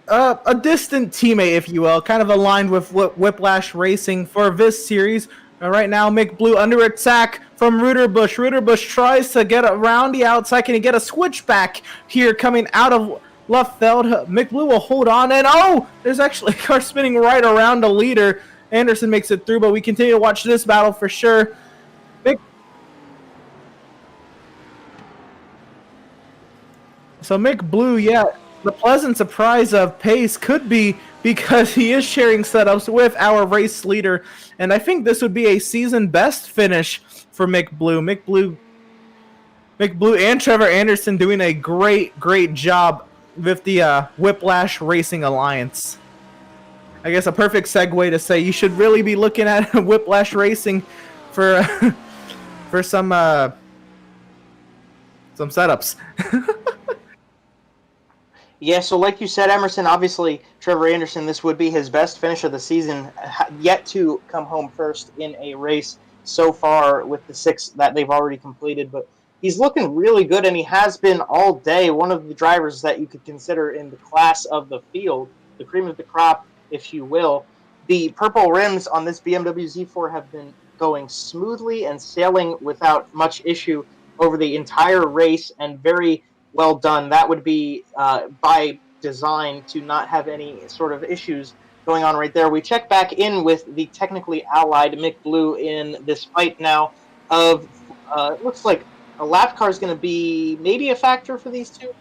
a distant teammate, if you will, kind of aligned with Whiplash Racing for this series. Right now, Mick Blue under attack from Ruderbusch. Ruderbusch tries to get around the outside. Can he get a switchback here coming out of Luffield? Mick Blue will hold on, and there's actually a car spinning right around the leader. Anderson makes it through, but we continue to watch this battle for sure. So Mick Blue, yeah, the pleasant surprise of pace could be because he is sharing setups with our race leader, and I think this would be a season best finish for Mick Blue. Mick Blue and Trevor Anderson doing a great job with the Whiplash Racing Alliance. I guess a perfect segue to say you should really be looking at Whiplash Racing for for some setups. Yeah, so like you said, Emerson, obviously Trevor Anderson, this would be his best finish of the season, yet to come home first in a race so far with the 6 that they've already completed. But he's looking really good, and he has been all day. One of the drivers that you could consider in the class of the field, the cream of the crop, if you will. The purple rims on this BMW Z4 have been going smoothly and sailing without much issue over the entire race, and very well done. That would be by design to not have any sort of issues going on right there. We check back in with the technically allied Mick Blue in this fight now of, it looks like a lap car is going to be maybe a factor for these two.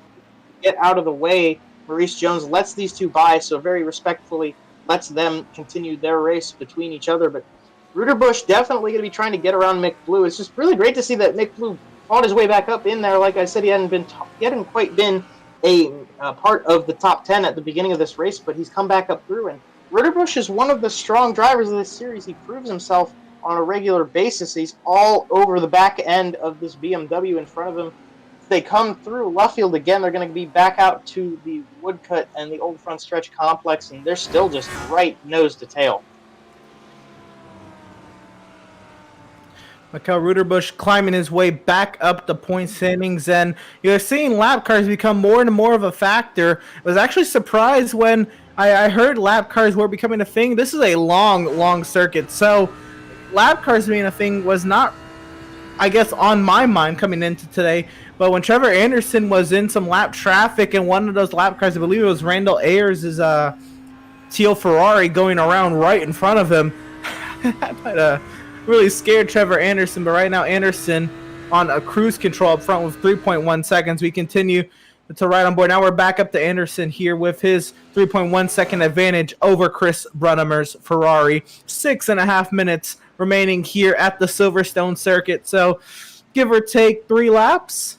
Get out of the way. Maurice Jones lets these two by, so very respectfully lets them continue their race between each other. But Ruderbusch definitely going to be trying to get around Mick Blue. It's just really great to see that Mick Blue fought his way back up in there. Like I said, he hadn't quite been a part of the top 10 at the beginning of this race, but he's come back up through. And Ruderbusch is one of the strong drivers of this series. He proves himself on a regular basis. He's all over the back end of this BMW in front of him. If they come through Luffield again, they're going to be back out to the Woodcut and the Old Front Stretch Complex, and they're still just right nose to tail. Mikhail Ruderbusch climbing his way back up the point standings, and you're seeing lap cars become more and more of a factor. I was actually surprised when I heard lap cars were becoming a thing. This is a long circuit, so lap cars being a thing was not, I guess, on my mind coming into today. But when Trevor Anderson was in some lap traffic, and one of those lap cars, I believe it was Randall Ayers' teal Ferrari going around right in front of him, but really scared Trevor Anderson. But right now Anderson on a cruise control up front with 3.1 seconds. We continue to ride on board. Now we're back up to Anderson here with his 3.1 second advantage over Chris Brunnemer's Ferrari. 6.5 minutes remaining here at the Silverstone Circuit, so give or take 3 laps.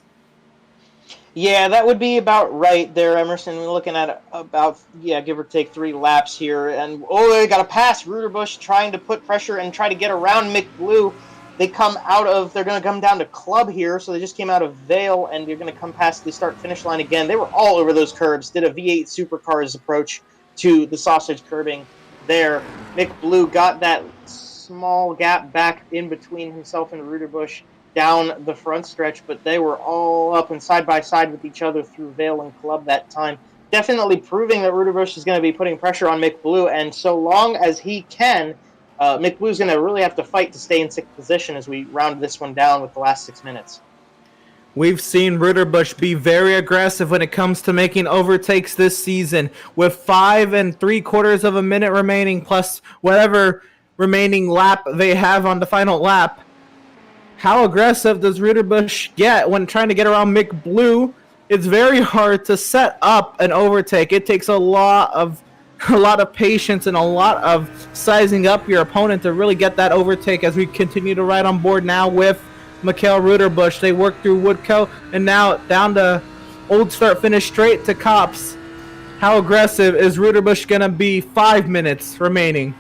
Yeah, that would be about right there, Emerson. We're looking at about, yeah, give or take 3 laps here. And, oh, they got a pass. Ruderbush trying to put pressure and try to get around Mick Blue. They're going to come down to Club here. So they just came out of Vale, and they're going to come past the start-finish line again. They were all over those curbs, did a V8 Supercars approach to the sausage curbing there. Mick Blue got that small gap back in between himself and Ruderbush down the front stretch, but they were all up and side by side with each other through Vale and Club that time. Definitely proving that Ruderbush is going to be putting pressure on Mick Blue, and so long as he can, Mick Blue's going to really have to fight to stay in 6th position as we round this one down with the last 6 minutes. We've seen Ruderbush be very aggressive when it comes to making overtakes this season. With 5 3/4 of a minute remaining, plus whatever remaining lap they have on the final lap, how aggressive does Ruderbush get when trying to get around Mick Blue? It's very hard to set up an overtake. It takes a lot of patience and a lot of sizing up your opponent to really get that overtake. As we continue to ride on board now with Mikhail Ruderbush, they work through Woodco and now down to Old Start Finish straight to Cops. How aggressive is Ruderbush gonna be? 5 minutes remaining.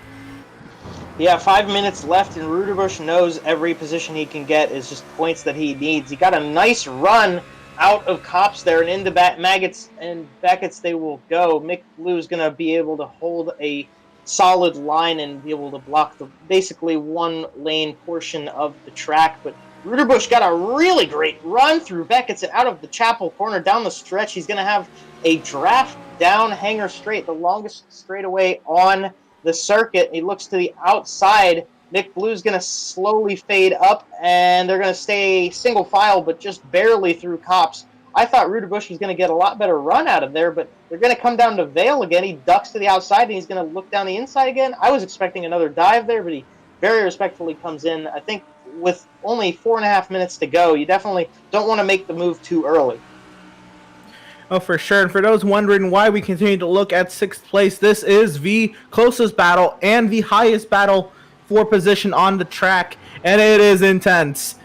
Yeah, 5 minutes left, and Ruderbush knows every position he can get is just points that he needs. He got a nice run out of Cops there, and into Maggots and Beckett's they will go. Mick Blue's going to be able to hold a solid line and be able to block the basically one-lane portion of the track, but Ruderbush got a really great run through Beckett's and out of the Chapel corner down the stretch. He's going to have a draft down hanger straight, the longest straightaway on the circuit. He looks to the outside. Mick Blue's going to slowly fade up, and they're going to stay single file, but just barely through Cops. I thought Ruderbush was going to get a lot better run out of there, but they're going to come down to Vale again. He ducks to the outside, and he's going to look down the inside again. I was expecting another dive there, but he very respectfully comes in. I think with only 4.5 minutes to go, you definitely don't want to make the move too early. Oh, for sure. And for those wondering why we continue to look at 6th place, this is the closest battle and the highest battle for position on the track, and it is intense.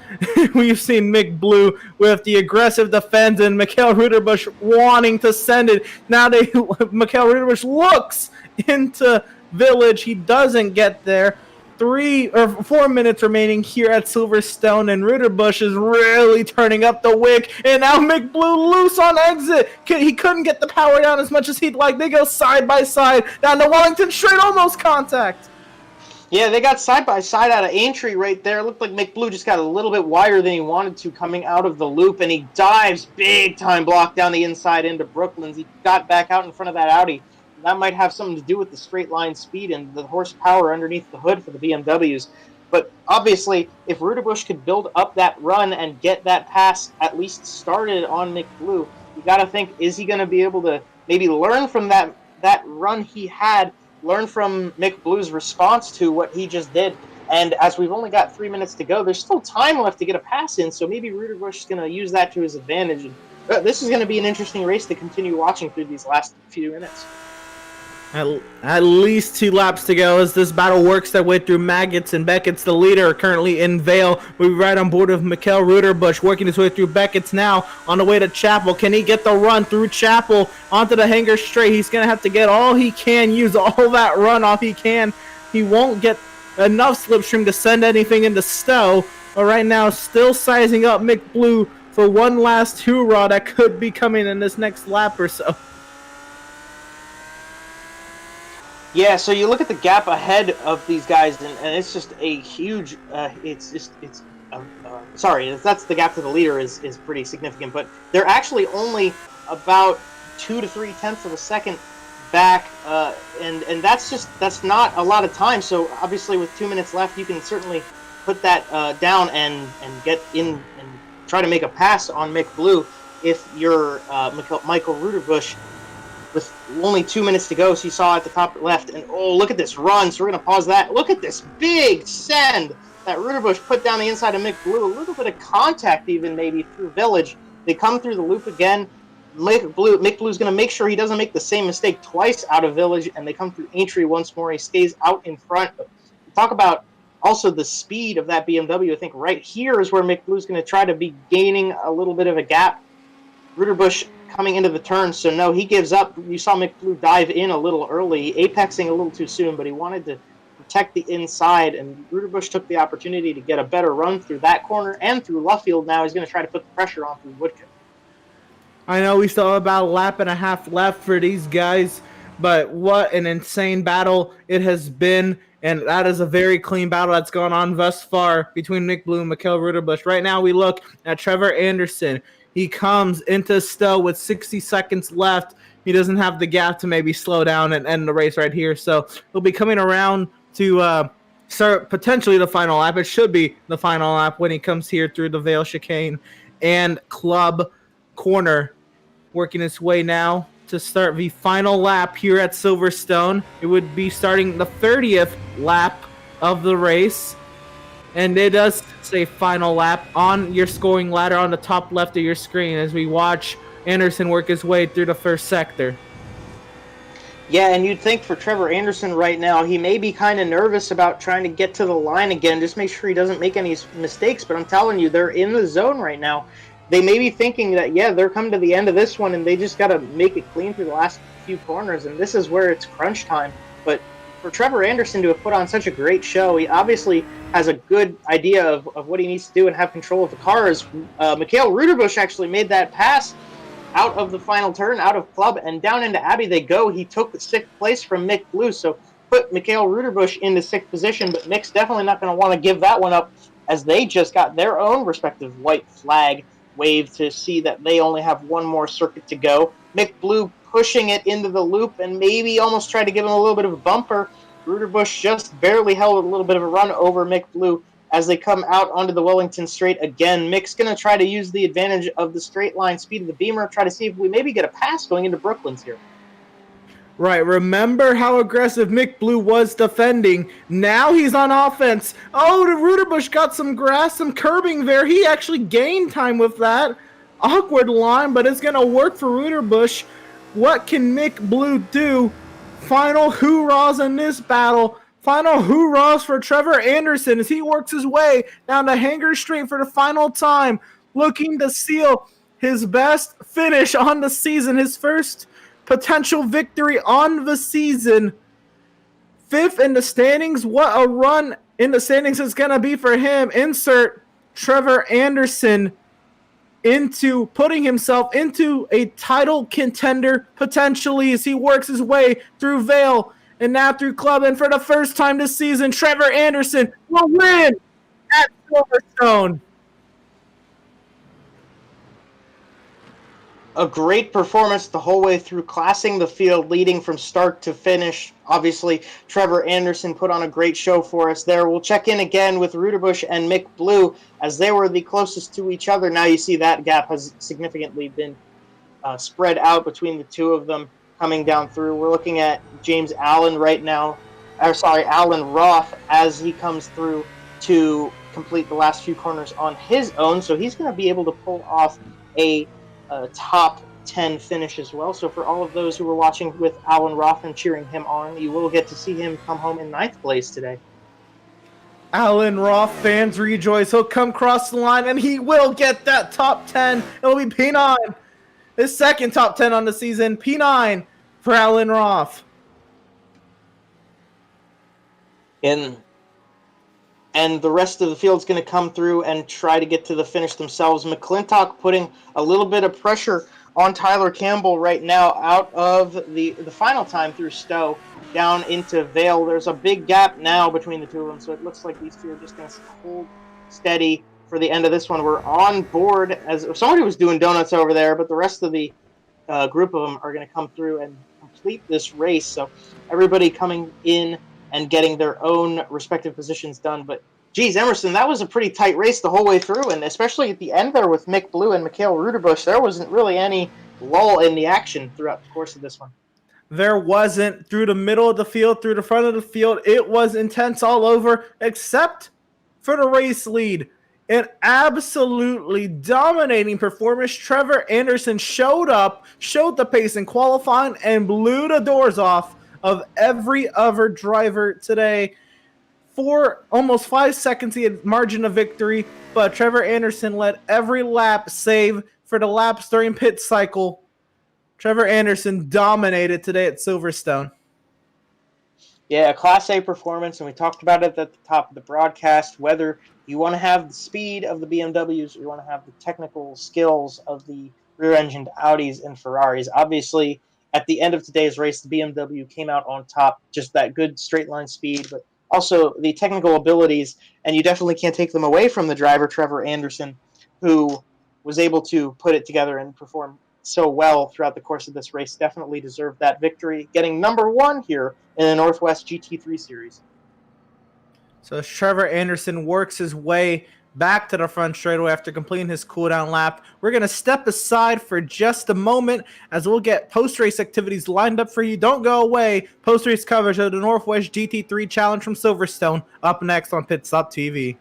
We've seen Mick Blue with the aggressive defense and Mikhail Ruderbush wanting to send it. Now Mikhail Ruderbush looks into Village. He doesn't get there. 3 or 4 minutes remaining here at Silverstone, and Ruderbush is really turning up the wick, and now Mick Blue loose on exit. He couldn't get the power down as much as he'd like. They go side by side down to Wellington straight, almost contact. Yeah, they got side by side out of Aintree right there. It looked like Mick Blue just got a little bit wider than he wanted to coming out of the loop, and he dives big time block down the inside into Brooklands. He got back out in front of that Audi. That might have something to do with the straight line speed and the horsepower underneath the hood for the BMWs. But obviously, if Ruderbush could build up that run and get that pass at least started on Mick Blue, you got to think, is he going to be able to maybe learn from that run he had, learn from Mick Blue's response to what he just did? And as we've only got 3 minutes to go, there's still time left to get a pass in, so maybe Ruderbush is going to use that to his advantage. And this is going to be an interesting race to continue watching through these last few minutes. At least 2 laps to go as this battle works their way through Maggots and Beckett's. The leader currently in Vale. We're right on board with Mikhail Ruderbush working his way through Beckett's now on the way to Chapel. Can he get the run through Chapel onto the hanger straight? He's going to have to get all he can, use all that runoff he can. He won't get enough slipstream to send anything into Stowe. But right now, still sizing up Mick Blue for one last hoorah that could be coming in this next lap or so. Yeah, so you look at the gap ahead of these guys, and it's just a huge. Sorry, that's the gap to the leader is pretty significant, but they're actually only about 2 to 3 tenths of a second back, and that's not a lot of time. So obviously, with 2 minutes left, you can certainly put that down and get in and try to make a pass on Mick Blue if you're Michael Ruderbush. With only 2 minutes to go, so you saw at the top left, and oh, look at this run. So we're going to pause that. Look at this big send that Ruderbush put down the inside of Mick Blue. A little bit of contact even maybe through Village. They come through the loop again. Mick Blue's going to make sure he doesn't make the same mistake twice out of Village, and they come through Aintree once more. He stays out in front. But talk about also the speed of that BMW. I think right here is where Mick Blue's going to try to be gaining a little bit of a gap. Ruderbush coming into the turn, so no, he gives up. You saw McBlue dive in a little early, apexing a little too soon, but he wanted to protect the inside, and Ruderbush took the opportunity to get a better run through that corner and through Luffield. Now he's going to try to put the pressure on through Woodcote. I know we still have about a lap and a half left for these guys, but what an insane battle it has been, and that is a very clean battle that's gone on thus far between Nick Blue and Mikael Ruderbush. Right now we look at Trevor Anderson. He comes into Stowe with 60 seconds left. He doesn't have the gap to maybe slow down and end the race right here, so he'll be coming around to start potentially the final lap. It should be the final lap when he comes here through the Vale chicane and Club corner, working its way now to start the final lap here at Silverstone. It would be starting the 30th lap of the race, and it does say final lap on your scoring ladder on the top left of your screen as we watch Anderson work his way through the first sector. Yeah, and you'd think for Trevor Anderson right now, he may be kind of nervous about trying to get to the line again, just make sure he doesn't make any mistakes, but I'm telling you, they're in the zone right now. They may be thinking that, yeah, they're coming to the end of this one, and they just got to make it clean through the last few corners, and this is where it's crunch time. But for Trevor Anderson to have put on such a great show, he obviously has a good idea of what he needs to do and have control of the cars. Mikael Ruderbush actually made that pass out of the final turn, out of Club, and down into Abbey they go. He took the 6th place from Mick Blue, so put Mikael Ruderbush into 6th position, but Mick's definitely not going to want to give that one up as they just got their own respective white flag wave to see that they only have one more circuit to go. Mick Blue pushing it into the loop and maybe almost tried to give him a little bit of a bumper. Ruderbush just barely held a little bit of a run over Mick Blue as they come out onto the Wellington straight again. Mick's going to try to use the advantage of the straight line speed of the Beamer, try to see if we maybe get a pass going into Brooklands here. Right, remember how aggressive Mick Blue was defending. Now he's on offense. Oh, the Ruderbush got some grass, some curbing there. He actually gained time with that. Awkward line, but it's going to work for Ruderbush. What can Mick Blue do? Final hoorahs in this battle. Final hoorahs for Trevor Anderson as he works his way down to Hanger Street for the final time, looking to seal his best finish on the season, his first potential victory on the season. 5th in the standings. What a run in the standings it's going to be for him. Insert Trevor Anderson into putting himself into a title contender potentially as he works his way through Vale and now through Club. And for the first time this season, Trevor Anderson will win at Silverstone. A great performance the whole way through, classing the field, leading from start to finish. Obviously, Trevor Anderson put on a great show for us there. We'll check in again with Ruderbush and Mick Blue as they were the closest to each other. Now you see that gap has significantly been spread out between the two of them coming down through. We're looking at James Allen right now, Alan Roth, as he comes through to complete the last few corners on his own. So he's going to be able to pull off a top 10 finish as well. So for all of those who were watching with Alan Roth and cheering him on, you will get to see him come home in 9th place today. Alan Roth fans rejoice. He'll come across the line and he will get that top 10. It'll be P9. His second top 10 on the season. P9 for Alan Roth. And the rest of the field's going to come through and try to get to the finish themselves. McClintock putting a little bit of pressure on Tyler Campbell right now out of the final time through Stowe down into Vale. There's a big gap now between the two of them, so it looks like these two are just going to hold steady for the end of this one. We're on board as somebody was doing donuts over there, but the rest of the group of them are going to come through and complete this race. So everybody coming in and getting their own respective positions done. But, geez, Emerson, that was a pretty tight race the whole way through, and especially at the end there with Mick Blue and Mikael Ruderbush, there wasn't really any lull in the action throughout the course of this one. There wasn't. Through the middle of the field, through the front of the field, it was intense all over, except for the race lead. An absolutely dominating performance. Trevor Anderson showed up, showed the pace in qualifying, and blew the doors off of every other driver today. For almost 5 seconds, he had margin of victory, but Trevor Anderson led every lap save for the laps during pit cycle, Trevor Anderson dominated today at Silverstone. Yeah, a Class A performance, and we talked about it at the top of the broadcast, whether you want to have the speed of the BMWs or you want to have the technical skills of the rear-engined Audis and Ferraris. Obviously, at the end of today's race, the BMW came out on top, just that good straight-line speed, but also the technical abilities, and you definitely can't take them away from the driver, Trevor Anderson, who was able to put it together and perform so well throughout the course of this race. Definitely deserved that victory, getting number 1 here in the Northwest GT3 series. So as Trevor Anderson works his way back to the front straightaway after completing his cooldown lap, we're going to step aside for just a moment as we'll get post-race activities lined up for you. Don't go away. Post-race coverage of the Northwest GT3 Challenge from Silverstone up next on Pit Stop TV.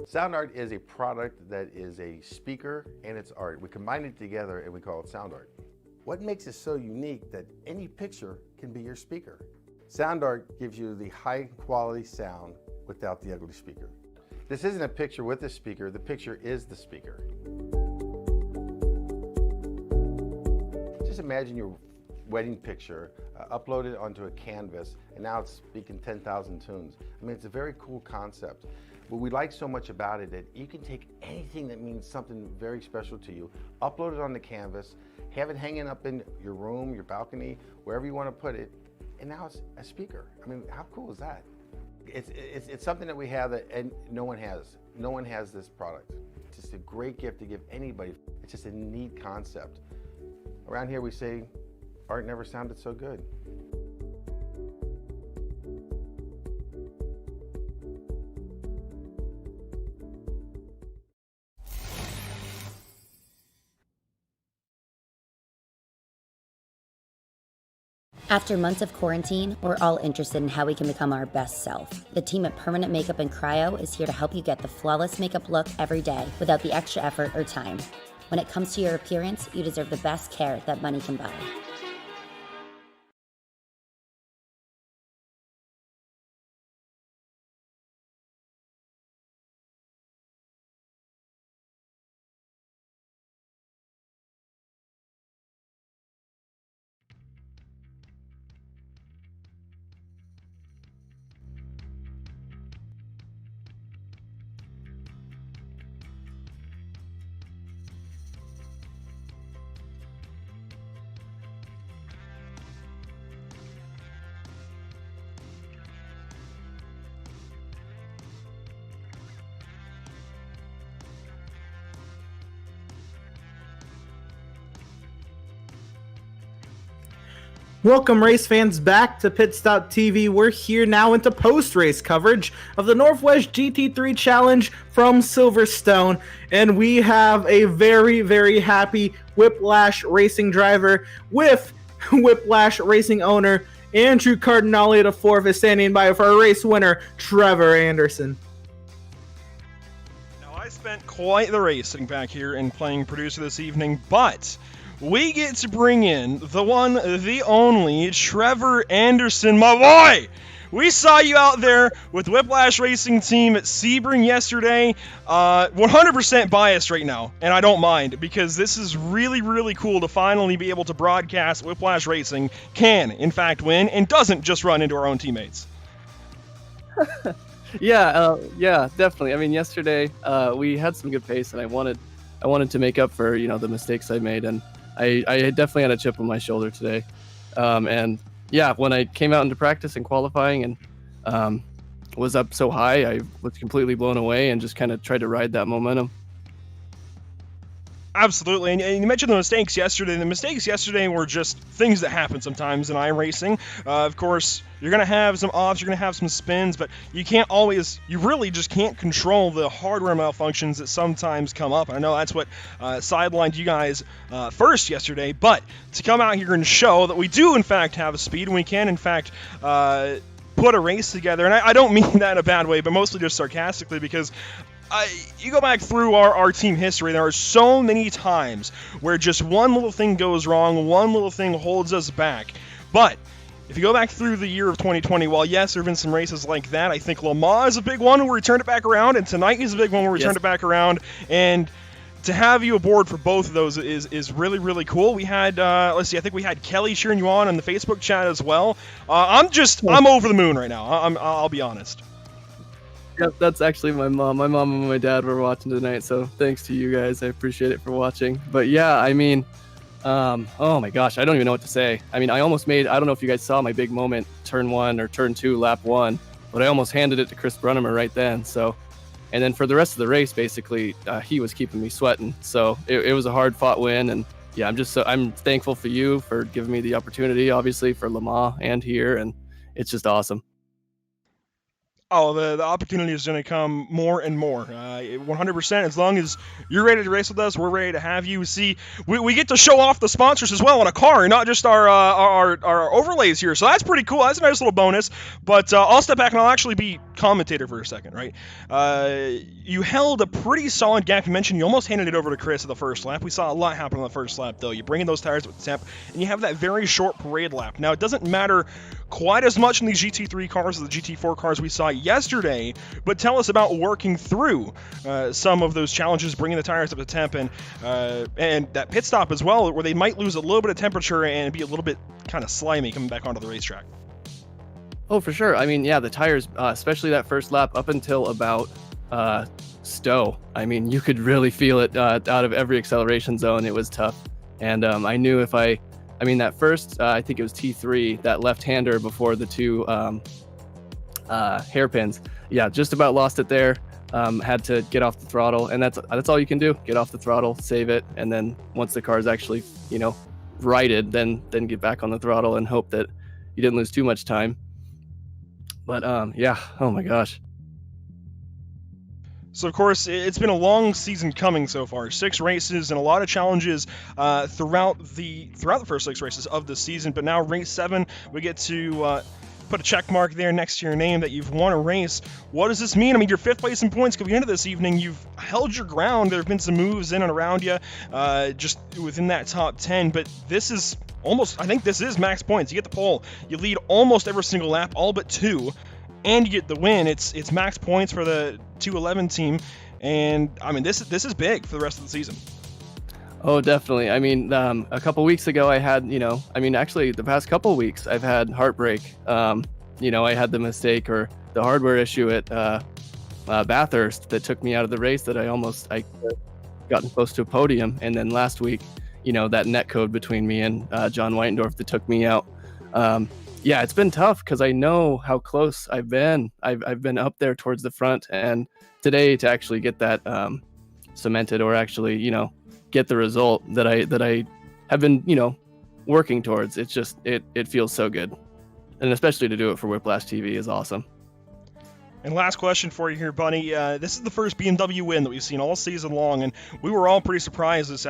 Sound art is a product that is a speaker and it's art. We combine it together and we call it sound art. What makes it so unique that any picture can be your speaker? Sound art gives you the high quality sound without the ugly speaker. This isn't a picture with a speaker, the picture is the speaker. Just imagine your wedding picture uploaded onto a canvas and now it's speaking 10,000 tunes. I mean, it's a very cool concept. What we like so much about it that you can take anything that means something very special to you, upload it on the canvas, have it hanging up in your room, your balcony, wherever you want to put it, and now it's a speaker. I mean, how cool is that? It's something that we have that and no one has. No one has this product. It's just a great gift to give anybody. It's just a neat concept. Around here we say, art never sounded so good. After months of quarantine, we're all interested in how we can become our best self. The team at Permanent Makeup and Cryo is here to help you get the flawless makeup look every day without the extra effort or time. When it comes to your appearance, you deserve the best care that money can buy. Welcome, race fans, back to Pit Stop TV. We're here now into post-race coverage of the Northwest GT3 Challenge from Silverstone, and we have a very, very happy Whiplash Racing driver with Whiplash Racing owner Andrew Cardinale IV is standing by for our race winner, Trevor Anderson. Now, I spent quite the racing back here and playing producer this evening, but we get to bring in the one, the only, Trevor Anderson, my boy! We saw you out there with Whiplash Racing Team at Sebring yesterday. 100% biased right now, and I don't mind, because this is really, really cool to finally be able to broadcast Whiplash Racing can, in fact, win, and doesn't just run into our own teammates. Yeah, definitely. I mean, yesterday we had some good pace, and I wanted to make up for the mistakes I made, and I definitely had a chip on my shoulder today. And yeah, when I came out into practice and qualifying and was up so high, I was completely blown away and just kind of tried to ride that momentum. Absolutely, and you mentioned the mistakes yesterday. The mistakes yesterday were just things that happen sometimes in iRacing. Of course, you're going to have some offs, you're going to have some spins, but you really just can't control the hardware malfunctions that sometimes come up. I know that's what sidelined you guys first yesterday, but to come out here and show that we do, in fact, have a speed, and we can, in fact, put a race together, and I don't mean that in a bad way, but mostly just sarcastically, because you go back through our team history, there are so many times where just one little thing goes wrong, one little thing holds us back. But if you go back through the year of 2020, while yes, there have been some races like that, I think Le Mans is a big one where we turned it back around, and tonight is a big one where we turned it back around. And to have you aboard for both of those is really, really cool. We had, I think we had Kelly cheering you on the Facebook chat as well. I'm over the moon right now. I'll be honest. Yep, that's actually my mom. My mom and my dad were watching tonight, so thanks to you guys. I appreciate it for watching. But yeah, I mean, oh my gosh, I don't even know what to say. I mean, I don't know if you guys saw my big moment, turn 1 or turn 2, lap 1, but I almost handed it to Chris Brunnemer right then. So, and then for the rest of the race, basically, he was keeping me sweating. So it was a hard fought win. And yeah, I'm thankful for you for giving me the opportunity, obviously, for Le Mans and here. And it's just awesome. Oh, the opportunity is going to come more and more. 100%. As long as you're ready to race with us, we're ready to have you. See, we get to show off the sponsors as well on a car, not just our overlays here. So that's pretty cool. That's a nice little bonus. But I'll step back and I'll actually be commentator for a second, right? You held a pretty solid gap. You mentioned you almost handed it over to Chris at the first lap. We saw a lot happen on the first lap, though. You bring in those tires with Temp, and you have that very short parade lap. Now, it doesn't matter quite as much in these GT3 cars as the GT4 cars we saw yesterday, but tell us about working through some of those challenges, bringing the tires up to temp, and that pit stop as well, where they might lose a little bit of temperature and be a little bit kind of slimy coming back onto the racetrack. Oh, for sure. I mean, yeah, the tires, especially that first lap up until about Stowe. I mean, you could really feel it out of every acceleration zone. It was tough. And I knew that first, I think it was T3, that left-hander before the two hairpins. Yeah, just about lost it there. Had to get off the throttle, and that's all you can do. Get off the throttle, save it, and then once the car's actually, righted, then get back on the throttle and hope that you didn't lose too much time. But yeah, oh my gosh. So, of course, it's been a long season coming so far. 6 races and a lot of challenges throughout the first 6 races of the season. But now race 7, we get to put a check mark there next to your name that you've won a race. What does this mean? I mean, you're 5th place in points coming into this evening. You've held your ground. There have been some moves in and around you just within that top 10. But this is I think this is max points. You get the pole. You lead almost every single lap, all but 2. And you get the win. It's max points for the 211 team, and I mean this is big for the rest of the season. Oh, definitely. I mean, a couple weeks ago I had, actually the past couple weeks I've had heartbreak. I had the mistake or the hardware issue at Bathurst that took me out of the race that I gotten close to a podium, and then last week, that net code between me and John Weitendorf that took me out. Yeah, it's been tough because I know how close I've been. I've been up there towards the front, and today to actually get that cemented or actually, get the result that I have been, working towards. It's just it feels so good, and especially to do it for Whiplash TV is awesome. And last question for you here, Bunny. This is the first BMW win that we've seen all season long, and we were all pretty surprised this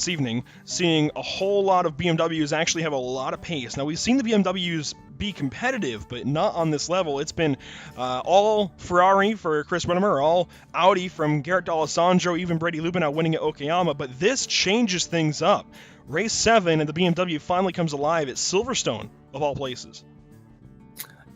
evening, seeing a whole lot of BMWs actually have a lot of pace. Now, we've seen the BMWs be competitive, but not on this level. It's been all Ferrari for Chris Brunnemer, all Audi from Garrett D'Alessandro, even Brady Lubin out winning at Okayama, but this changes things up. Race 7 and the BMW finally comes alive at Silverstone, of all places.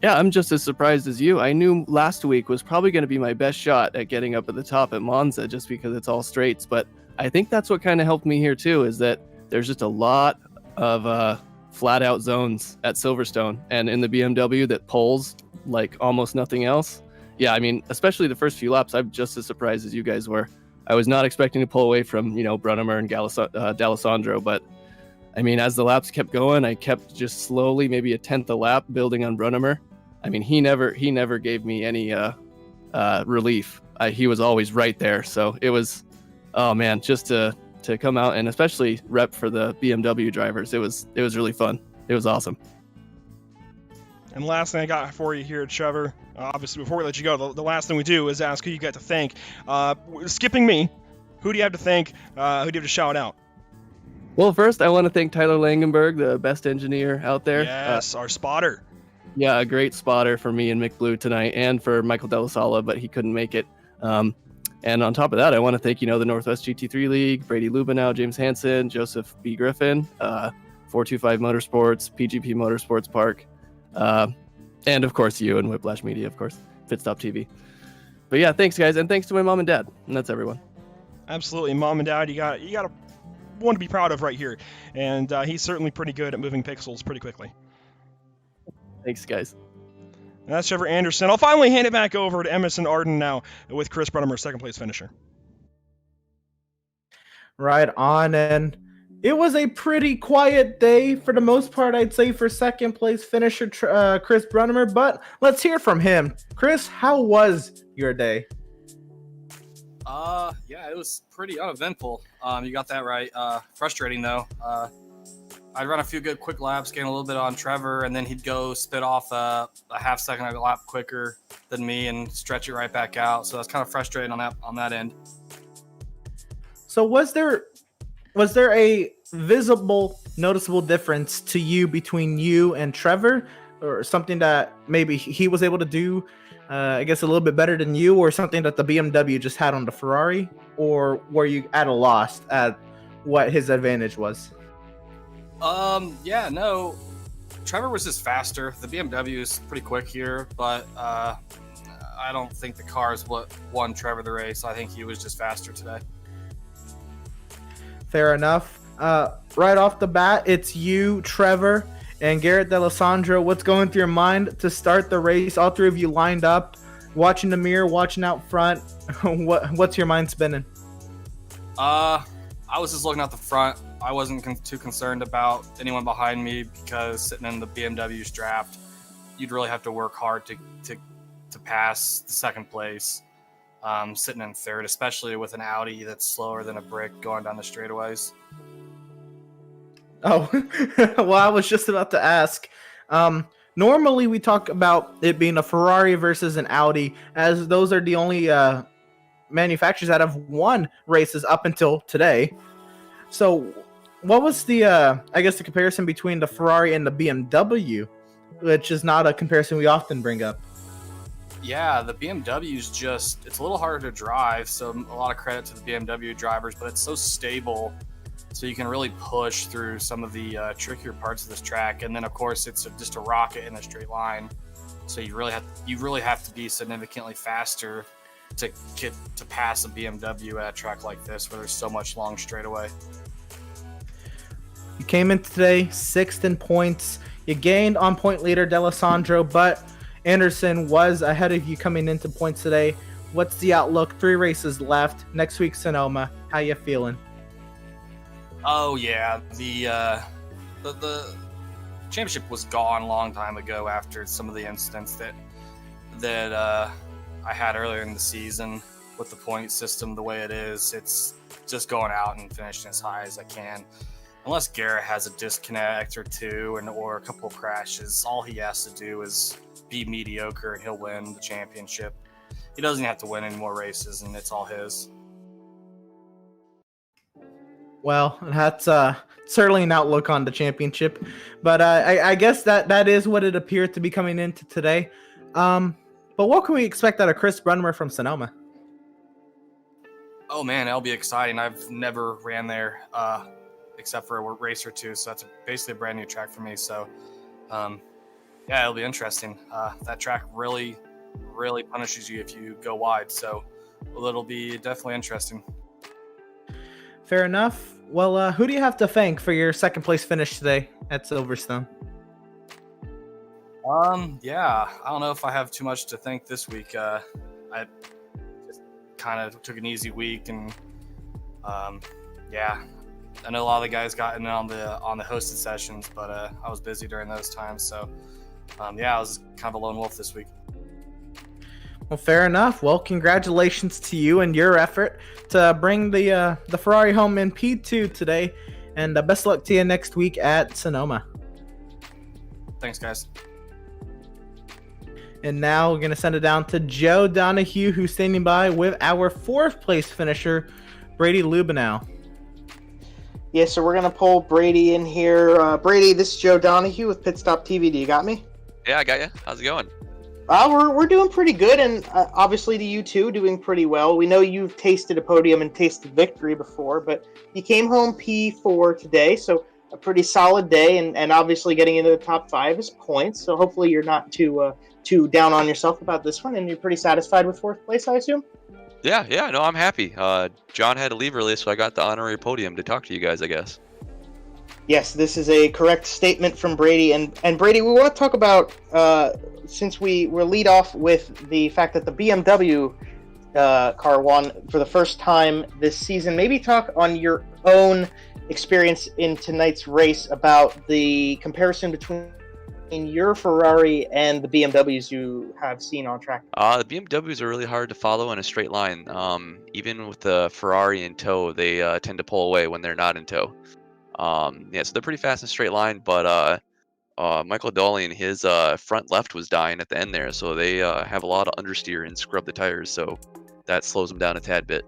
Yeah, I'm just as surprised as you. I knew last week was probably going to be my best shot at getting up at the top at Monza just because it's all straights. But I think that's what kind of helped me here too, is that there's just a lot of flat out zones at Silverstone and in the BMW that pulls like almost nothing else. Yeah, I mean, especially the first few laps, I'm just as surprised as you guys were. I was not expecting to pull away from, Brunnemer and D'Alessandro, but I mean, as the laps kept going, I kept just slowly, maybe a 10th a lap, building on Brunnemer. I mean, he never gave me any relief. He was always right there. So it was oh man, just to come out and especially rep for the BMW drivers, it was really fun. It was awesome. And last thing I got for you here, Trevor, obviously before we let you go, the last thing we do is ask who you got to thank. Skipping me, who do you have to thank? Who do you have to shout out? Well, first I want to thank Tyler Langenberg, the best engineer out there. Yes, our spotter. Yeah, a great spotter for me and Mick Blue tonight, and for Michael Della Sala, but he couldn't make it. And on top of that, I want to thank, the Northwest GT3 League, Brady Lubenow, James Hansen, Joseph B. Griffin, 425 Motorsports, Pgb Motorsports Park, and of course you and Whiplash Media, of course, Pitstop TV. But yeah, thanks guys, and thanks to my mom and dad, and that's everyone. Absolutely, mom and dad, you got one to be proud of right here, and he's certainly pretty good at moving pixels pretty quickly. Thanks guys. And that's Trevor Anderson. I'll finally hand it back over to Emerson Arden now with Chris Brunnemer, second place finisher. Right on, and it was a pretty quiet day for the most part, I'd say, for second place finisher Chris Brunnemer, but let's hear from him. Chris, how was your day? Yeah, it was pretty uneventful. You got that right. Frustrating though. I'd run a few good quick laps, gain a little bit on Trevor, and then he'd go spit off a half second a lap quicker than me and stretch it right back out. So that's kind of frustrating on that end. So was there a visible, noticeable difference to you between you and Trevor, or something that maybe he was able to do, I guess, a little bit better than you, or something that the BMW just had on the Ferrari, or were you at a loss at what his advantage was? Yeah, no, Trevor was just faster. The BMW is pretty quick here, but I don't think the car is what won Trevor the race. I think he was just faster today. Fair enough. Right off the bat, it's you, Trevor, and Garrett D'Alessandro. What's going through your mind to start the race? All three of you lined up, watching the mirror, watching out front. What's your mind spinning? I was just looking out the front. I wasn't too concerned about anyone behind me, because sitting in the BMW strapped, you'd really have to work hard to pass the second place. Sitting in third, especially with an Audi that's slower than a brick going down the straightaways. Oh, well, I was just about to ask. Normally we talk about it being a Ferrari versus an Audi, as those are the only manufacturers that have won races up until today. So what was the, I guess, the comparison between the Ferrari and the BMW, which is not a comparison we often bring up? Yeah, the BMW's just, it's a little harder to drive, so a lot of credit to the BMW drivers, but it's so stable, so you can really push through some of the trickier parts of this track. And then, of course, it's just a rocket in a straight line, so you really have to be significantly faster to get to pass a BMW at a track like this, where there's so much long straightaway. You came in today 6th in points. You gained on point leader D'Alessandro, but Anderson was ahead of you coming into points today. What's the outlook? 3 races left. Next week, Sonoma. How you feeling? Oh yeah, the championship was gone a long time ago after some of the incidents that I had earlier in the season with the point system the way it is. It's just going out and finishing as high as I can. Unless Garrett has a disconnect or two or a couple of crashes, all he has to do is be mediocre and he'll win the championship. He doesn't have to win any more races, and it's all his. Well, that's certainly an outlook on the championship, but I guess that is what it appeared to be coming into today. But what can we expect out of Chris Brunnemer from Sonoma? Oh man, that'll be exciting. I've never ran there except for a race or two, so that's basically a brand new track for me. So yeah, it'll be interesting. That track really punishes you if you go wide, so it'll be definitely interesting. Fair enough. Well, who do you have to thank for your second place finish today at Silverstone? Yeah, I don't know if I have too much to thank this week. I just kind of took an easy week, and yeah, I know a lot of the guys got in on the hosted sessions, but I was busy during those times, so yeah, I was kind of a lone wolf this week. Well, fair enough. Well, congratulations to you and your effort to bring the Ferrari home in P2 today, and best luck to you next week at Sonoma. Thanks, guys. And now we're going to send it down to Joe Donahue, who's standing by with our 4th place finisher, Brady Lubenow. Yeah, so we're going to pull Brady in here. Brady, this is Joe Donahue with Pit Stop TV. Do you got me? Yeah, I got you. How's it going? We're doing pretty good, and obviously to you too, doing pretty well. We know you've tasted a podium and tasted victory before, but you came home P4 today, so a pretty solid day, and obviously getting into the top 5 is points, so hopefully you're not too down on yourself about this one, and you're pretty satisfied with 4th place, I assume? Yeah, no, I'm happy. John had to leave early, so I got the honorary podium to talk to you guys, I guess. Yes, this is a correct statement from Brady, and Brady, we want to talk about, since we were lead off with the fact that the BMW car won for the first time this season, maybe talk on your own experience in tonight's race about the comparison between your Ferrari and the BMWs you have seen on track. The BMWs are really hard to follow in a straight line. Even with the Ferrari in tow, they tend to pull away when they're not in tow. Yeah, so they're pretty fast in a straight line, but Michael Dolly, his front left was dying at the end there, so they have a lot of understeer and scrub the tires, so that slows them down a tad bit.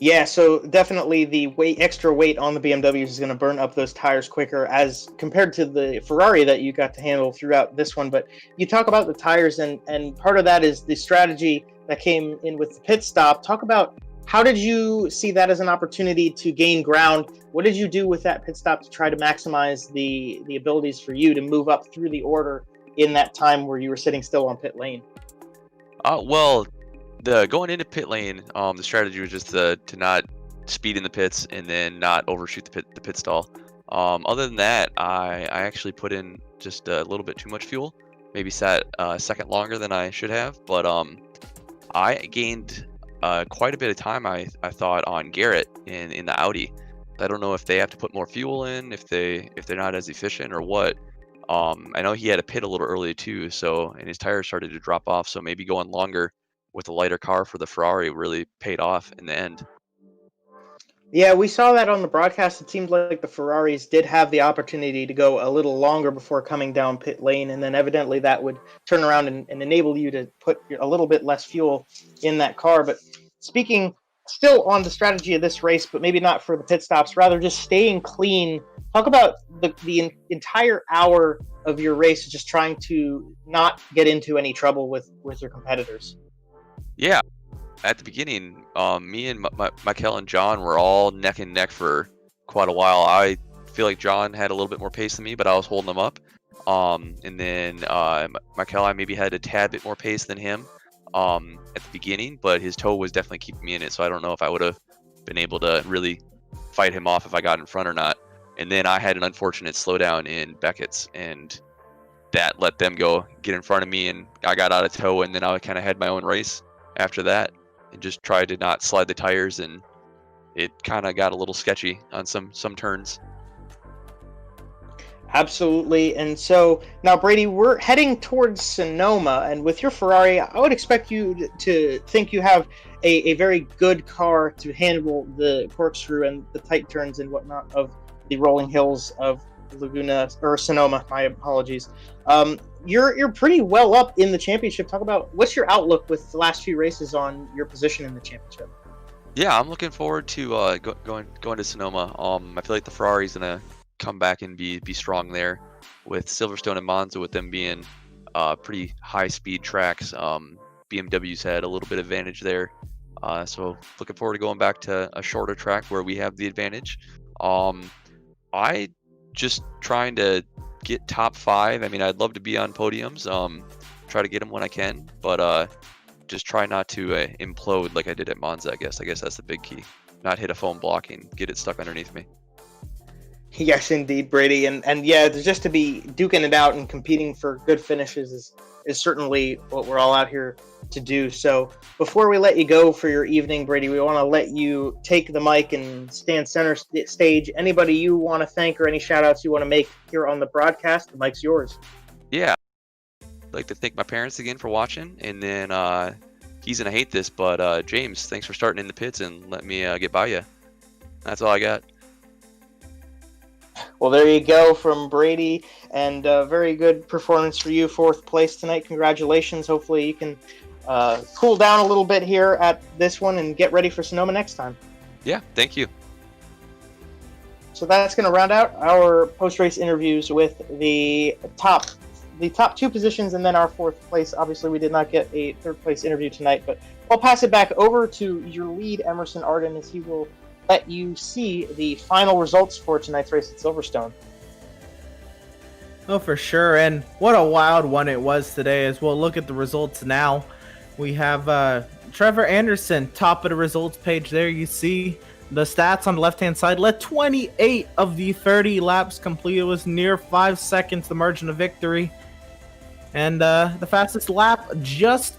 Yeah, so definitely the extra weight on the BMWs is going to burn up those tires quicker as compared to the Ferrari that you got to handle throughout this one. But you talk about the tires, and part of that is the strategy that came in with the pit stop. Talk about how did you see that as an opportunity to gain ground? What did you do with that pit stop to try to maximize the abilities for you to move up through the order in that time where you were sitting still on pit lane? Well, going into pit lane, the strategy was just to not speed in the pits and then not overshoot the pit stall. Other than that, I actually put in just a little bit too much fuel. Maybe sat a second longer than I should have, but I gained quite a bit of time, I thought, on Garrett in the Audi. I don't know if they have to put more fuel in, if they're not as efficient or what. I know he had a pit a little early too, and his tires started to drop off, so maybe going longer with a lighter car for the Ferrari really paid off in the end. Yeah, we saw that on the broadcast. It seemed like the Ferraris did have the opportunity to go a little longer before coming down pit lane, and then evidently that would turn around and enable you to put a little bit less fuel in that car. But speaking still on the strategy of this race, but maybe not for the pit stops, rather just staying clean, talk about the entire hour of your race just trying to not get into any trouble with your competitors. Yeah, at the beginning, me and Michael and John were all neck and neck for quite a while. I feel like John had a little bit more pace than me, but I was holding him up. And then Michael, I maybe had a tad bit more pace than him at the beginning, but his toe was definitely keeping me in it, so I don't know if I would have been able to really fight him off if I got in front or not. And then I had an unfortunate slowdown in Beckett's, and that let them get in front of me, and I got out of tow, and then I kind of had my own race after that and just tried to not slide the tires, and it kind of got a little sketchy on some turns. Absolutely. And so now, Brady, we're heading towards Sonoma, and with your Ferrari, I would expect you to think you have a very good car to handle the corkscrew and the tight turns and whatnot of the rolling hills of Sonoma. My apologies. You're pretty well up in the championship. Talk about what's your outlook with the last few races on your position in the championship. Yeah, I'm looking forward to going to Sonoma. I feel like the Ferrari's gonna come back and be strong there, with Silverstone and Monza, with them being pretty high speed tracks. BMW's had a little bit of advantage there, so looking forward to going back to a shorter track where we have the advantage. I just trying to get top 5. I mean, I'd love to be on podiums, try to get them when I can, but just try not to implode like I did at Monza. I guess that's the big key. Not hit a foam blocking, get it stuck underneath me. Yes, indeed, Brady, and yeah, just to be duking it out and competing for good finishes is certainly what we're all out here to do. So before we let you go for your evening, Brady, we want to let you take the mic and stand center stage. Anybody you want to thank or any shout outs you want to make here on the broadcast, the mic's yours. Yeah, like to thank my parents again for watching, and then he's gonna hate this, but James, thanks for starting in the pits and let me get by you. That's all I got. Well, there you go from Brady, and very good performance for you, 4th place tonight. Congratulations. Hopefully you can cool down a little bit here at this one and get ready for Sonoma next time. Yeah, thank you. So that's going to round out our post-race interviews with the top 2 positions, and then our 4th place. Obviously, we did not get a 3rd place interview tonight, but I'll pass it back over to your lead, Emerson Arden, as he will let you see the final results for tonight's race at Silverstone. Oh, for sure. And what a wild one it was today as well. Look at the results now. We have Trevor Anderson, top of the results page there. You see the stats on the left-hand side. Led 28 of the 30 laps completed. It was near 5 seconds, the margin of victory. And the fastest lap just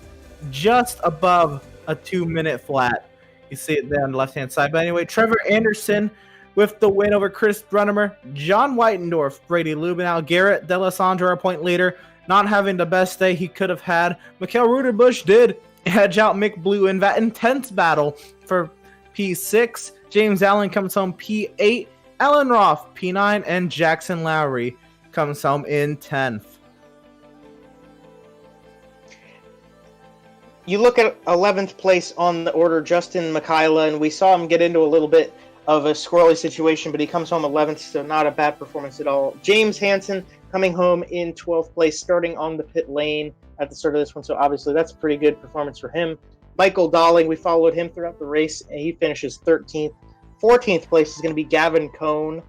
above a 2-minute flat. You see it there on the left-hand side. But anyway, Trevor Anderson with the win over Chris Brunnemer, John Whitendorf, Brady Lubenow, Garrett D'Alessandro, our point leader, not having the best day he could have had. Mikhail Ruderbusch did edge out Mick Blue in that intense battle for P6. James Allen comes home P8. Alan Roth, P9. And Jackson Lowry comes home in 10th. You look at 11th place on the order, Justin Mikhaila, and we saw him get into a little bit of a squirrely situation, but he comes home 11th, so not a bad performance at all. James Hansen coming home in 12th place, starting on the pit lane at the start of this one, so obviously that's a pretty good performance for him. Michael Dolling, we followed him throughout the race, and he finishes 13th. 14th place is going to be Gavin Cohn.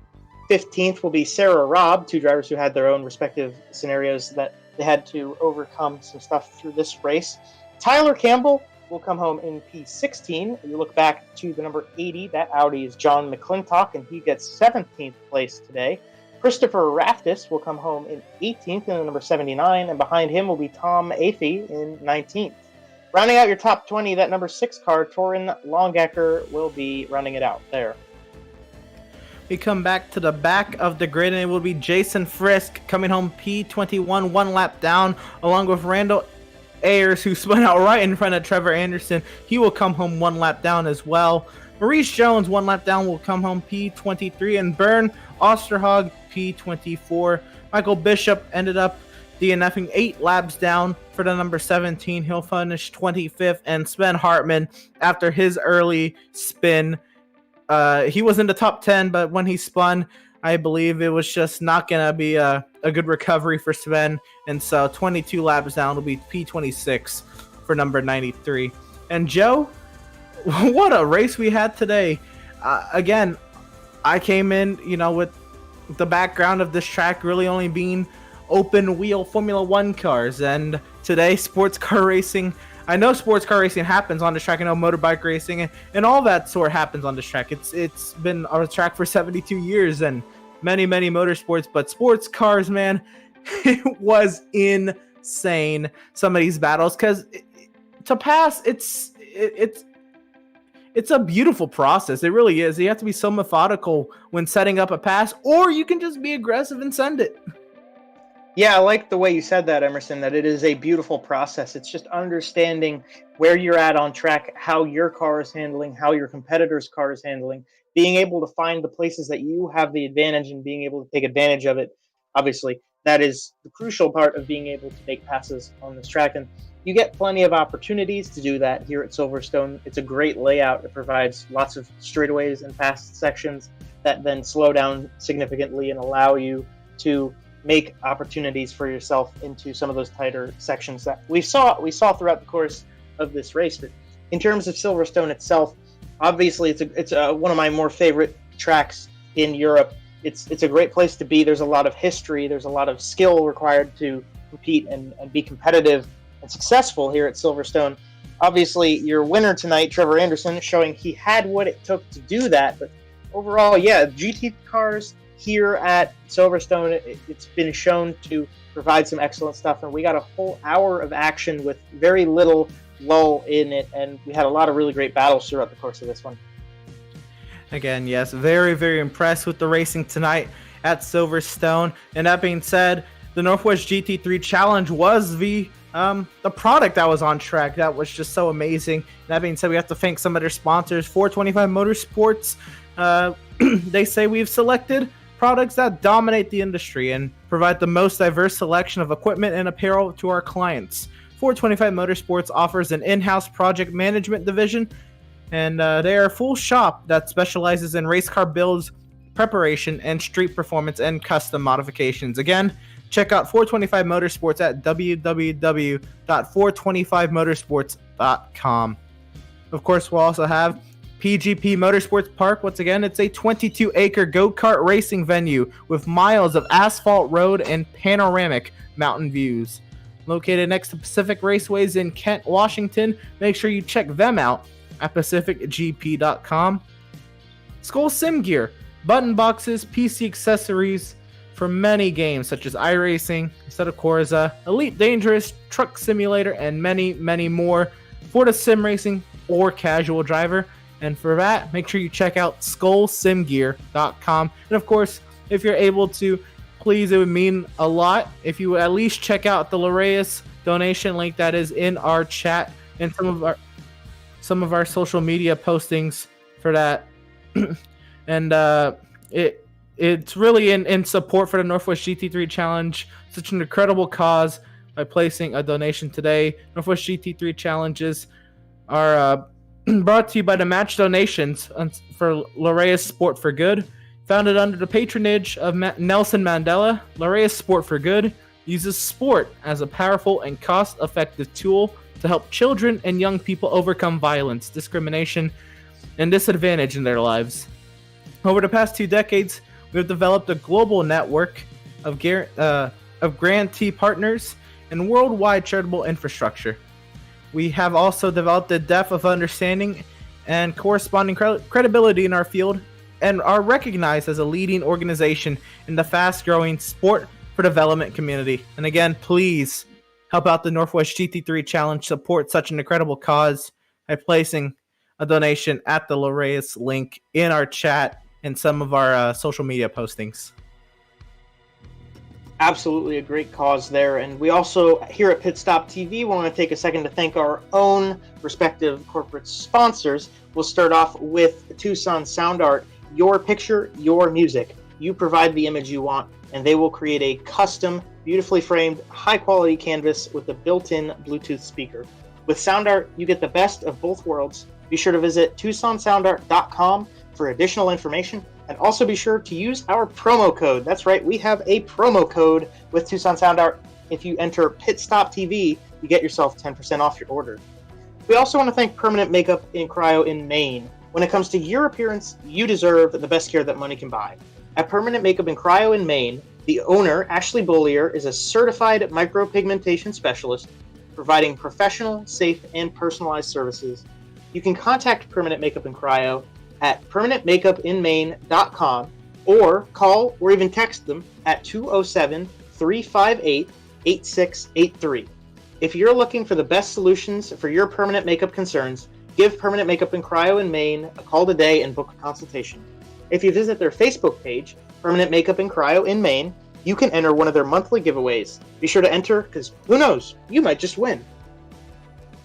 15th will be Sarah Robb, 2 drivers who had their own respective scenarios that they had to overcome some stuff through this race. Tyler Campbell will come home in P16. You look back to the number 80. That Audi is John McClintock, and he gets 17th place today. Christopher Raftis will come home in 18th in the number 79, and behind him will be Tom Afey in 19th. Rounding out your top 20, that number 6 car, Torin Longecker, will be running it out there. We come back to the back of the grid, and it will be Jason Frisk coming home P21, 1 lap down, along with Randall Ayers, who spun out right in front of Trevor Anderson. He will come home 1 lap down as well. Maurice Jones, 1 lap down, will come home P23, and Bern Osterhag, P24. Michael Bishop ended up DNFing 8 laps down for the number 17. He'll finish 25th, and Sven Hartman, after his early spin, he was in the top 10, but when he spun, I believe it was just not going to be a good recovery for Sven. And so 22 laps down will be P26 for number 93. And Joe, what a race we had today. Again, I came in, with the background of this track really only being open wheel Formula 1 cars. And today, sports car racing, I know sports car racing happens on this track. I know motorbike racing and all that sort happens on this track. It's been on a track for 72 years and many motorsports, but sports cars, man, it was insane. Some of these battles, because to pass, it's a beautiful process. It really is. You have to be so methodical when setting up a pass, or you can just be aggressive and send it. Yeah, I like the way you said that, Emerson, that it is a beautiful process. It's just understanding where you're at on track, how your car is handling, how your competitor's car is handling, being able to find the places that you have the advantage and being able to take advantage of it. Obviously, that is the crucial part of being able to make passes on this track. And you get plenty of opportunities to do that here at Silverstone. It's a great layout. It provides lots of straightaways and fast sections that then slow down significantly and allow you to make opportunities for yourself into some of those tighter sections that we saw throughout the course of this race. But in terms of Silverstone itself, obviously it's one of my more favorite tracks in Europe. It's a great place to be. There's a lot of history. There's a lot of skill required to compete and be competitive and successful here at Silverstone. Obviously, your winner tonight, Trevor Anderson, showing he had what it took to do that. But overall, yeah, GT cars here at Silverstone, it's been shown to provide some excellent stuff, and we got a whole hour of action with very little lull in it, and we had a lot of really great battles throughout the course of this one. Again, yes, very impressed with the racing tonight at Silverstone. And that being said, the Northwest GT3 Challenge was the product that was on track. That was just so amazing. That being said, we have to thank some of their sponsors, 425 Motorsports. They say we've selected products that dominate the industry and provide the most diverse selection of equipment and apparel to our clients. 425 Motorsports offers an in-house project management division, and they are a full shop that specializes in race car builds, preparation, and street performance and custom modifications. Again, check out 425 Motorsports at www.425motorsports.com. Of course, we'll also have Pgb Motorsports Park. Once again, it's a 22-acre go-kart racing venue with miles of asphalt road and panoramic mountain views. Located next to Pacific Raceways in Kent, Washington. Make sure you check them out at pacificgp.com. Skull Sim Gear, button boxes, PC accessories for many games such as iRacing, Assetto Corsa, Elite Dangerous, Truck Simulator, and many, many more for the sim racing or casual driver. And for that, make sure you check out skullsimgear.com. And of course, if you're able to, please, it would mean a lot if you would at least check out the Lowry donation link that is in our chat and some of our social media postings for that. And it's really in support for the Northwest GT3 Challenge, such an incredible cause. By placing a donation today, Northwest GT3 Challenges are brought to you by the match donations for Lowry Sport for Good. Founded under the patronage of Nelson Mandela, Lowry Sport for Good uses sport as a powerful and cost-effective tool to help children and young people overcome violence, discrimination, and disadvantage in their lives. Over the past 2 decades, we have developed a global network of grantee partners and worldwide charitable infrastructure. We have also developed a depth of understanding and corresponding credibility in our field and are recognized as a leading organization in the fast-growing sport for development community. And again, please help out the Northwest GT3 Challenge, support such an incredible cause by placing a donation at the Lowry link in our chat and some of our social media postings. Absolutely a great cause there. And we also, here at Pit Stop TV, want to take a second to thank our own respective corporate sponsors. We'll start off with Tucson Sound Art. Your picture, your music. You provide the image you want, and they will create a custom, beautifully framed, high-quality canvas with a built-in Bluetooth speaker. With Sound Art, you get the best of both worlds. Be sure to visit TucsonSoundArt.com for additional information. And also be sure to use our promo code. That's right, we have a promo code with Tucson Sound Art. If you enter Pit Stop TV, you get yourself 10% off your order. We also want to thank Permanent Makeup in Cryo in Maine. When it comes to your appearance, you deserve the best care that money can buy. At Permanent Makeup in Cryo in Maine, the owner, Ashley Bollier, is a certified micropigmentation specialist, providing professional, safe, and personalized services. You can contact Permanent Makeup in Cryo at permanentmakeupinmaine.com or call or even text them at 207-358-8683. If you're looking for the best solutions for your permanent makeup concerns, give Permanent Makeup in Cryo in Maine a call today and book a consultation. If you visit their Facebook page, Permanent Makeup in Cryo in Maine, you can enter one of their monthly giveaways. Be sure to enter, because who knows, you might just win.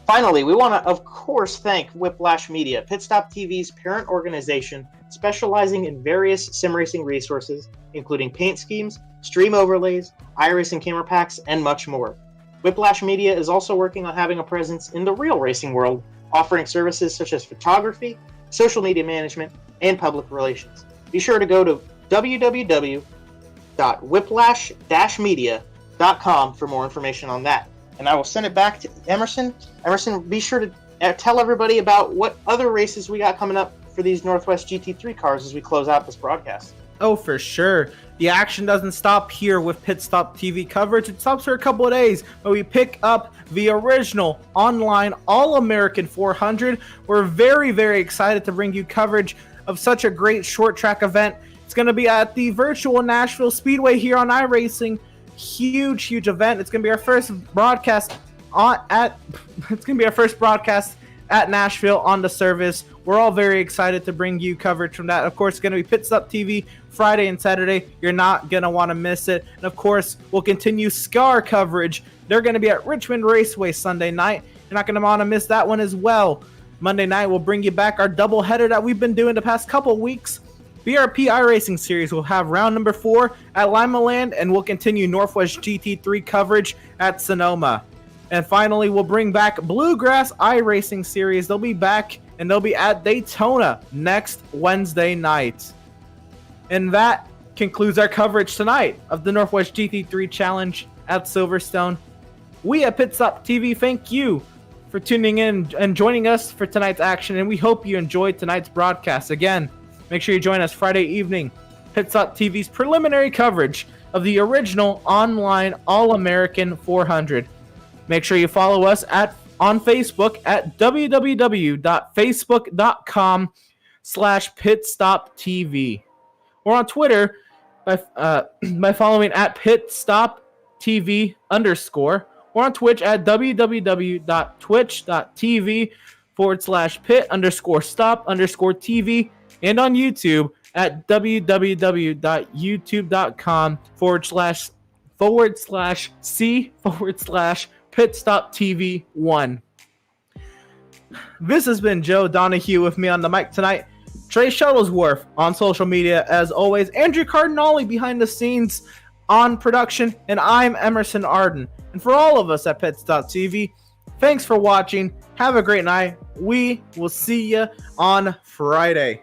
Finally, we want to, of course, thank Whiplash Media, Pit Stop TV's parent organization specializing in various sim racing resources, including paint schemes, stream overlays, iRacing camera packs, and much more. Whiplash Media is also working on having a presence in the real racing world, offering services such as photography, social media management, and public relations. Be sure to go to www.whiplash-media.com for more information on that. And I will send it back to Emerson. Emerson, be sure to tell everybody about what other races we got coming up for these Northwest GT3 cars as we close out this broadcast. Oh, for sure. The action doesn't stop here with Pit Stop TV coverage. It stops for a couple of days, but we pick up the original online All-American 400. We're very, very excited to bring you coverage of such a great short track event. It's going to be at the virtual Nashville Speedway here on iRacing. Huge event. It's going to be our first broadcast at Nashville on the service. We're all very excited to bring you coverage from that. Of course, it's going to be Pit Stop TV Friday and Saturday. You're not going to want to miss it. And of course, we'll continue SCAR coverage. They're going to be at Richmond Raceway Sunday night. You're not going to want to miss that one as well. Monday night, we'll bring you back our doubleheader that we've been doing the past couple weeks. BRP iRacing Series will have round number 4 at Lima Land, and we'll continue Northwest GT3 coverage at Sonoma. And finally, we'll bring back Bluegrass iRacing Series. They'll be back, and they'll be at Daytona next Wednesday night. And that concludes our coverage tonight of the Northwest GT3 Challenge at Silverstone. We at Pit Stop TV thank you for tuning in and joining us for tonight's action, and we hope you enjoyed tonight's broadcast. Again, make sure you join us Friday evening, Pit Stop TV's preliminary coverage of the original online All-American 400. Make sure you follow us on Facebook at www.facebook.com/pitstoptv, or on Twitter by following at pitstoptv_, or on Twitch at www.twitch.tv/pit_stop_TV, and on YouTube at www.youtube.com/c/pitstoptv1. This has been Joe Donahue with me on the mic tonight. Trey Shuttlesworth on social media as always. Andrew Cardinale behind the scenes on production. And I'm Emerson Arden. And for all of us at Pits.tv, thanks for watching. Have a great night. We will see you on Friday.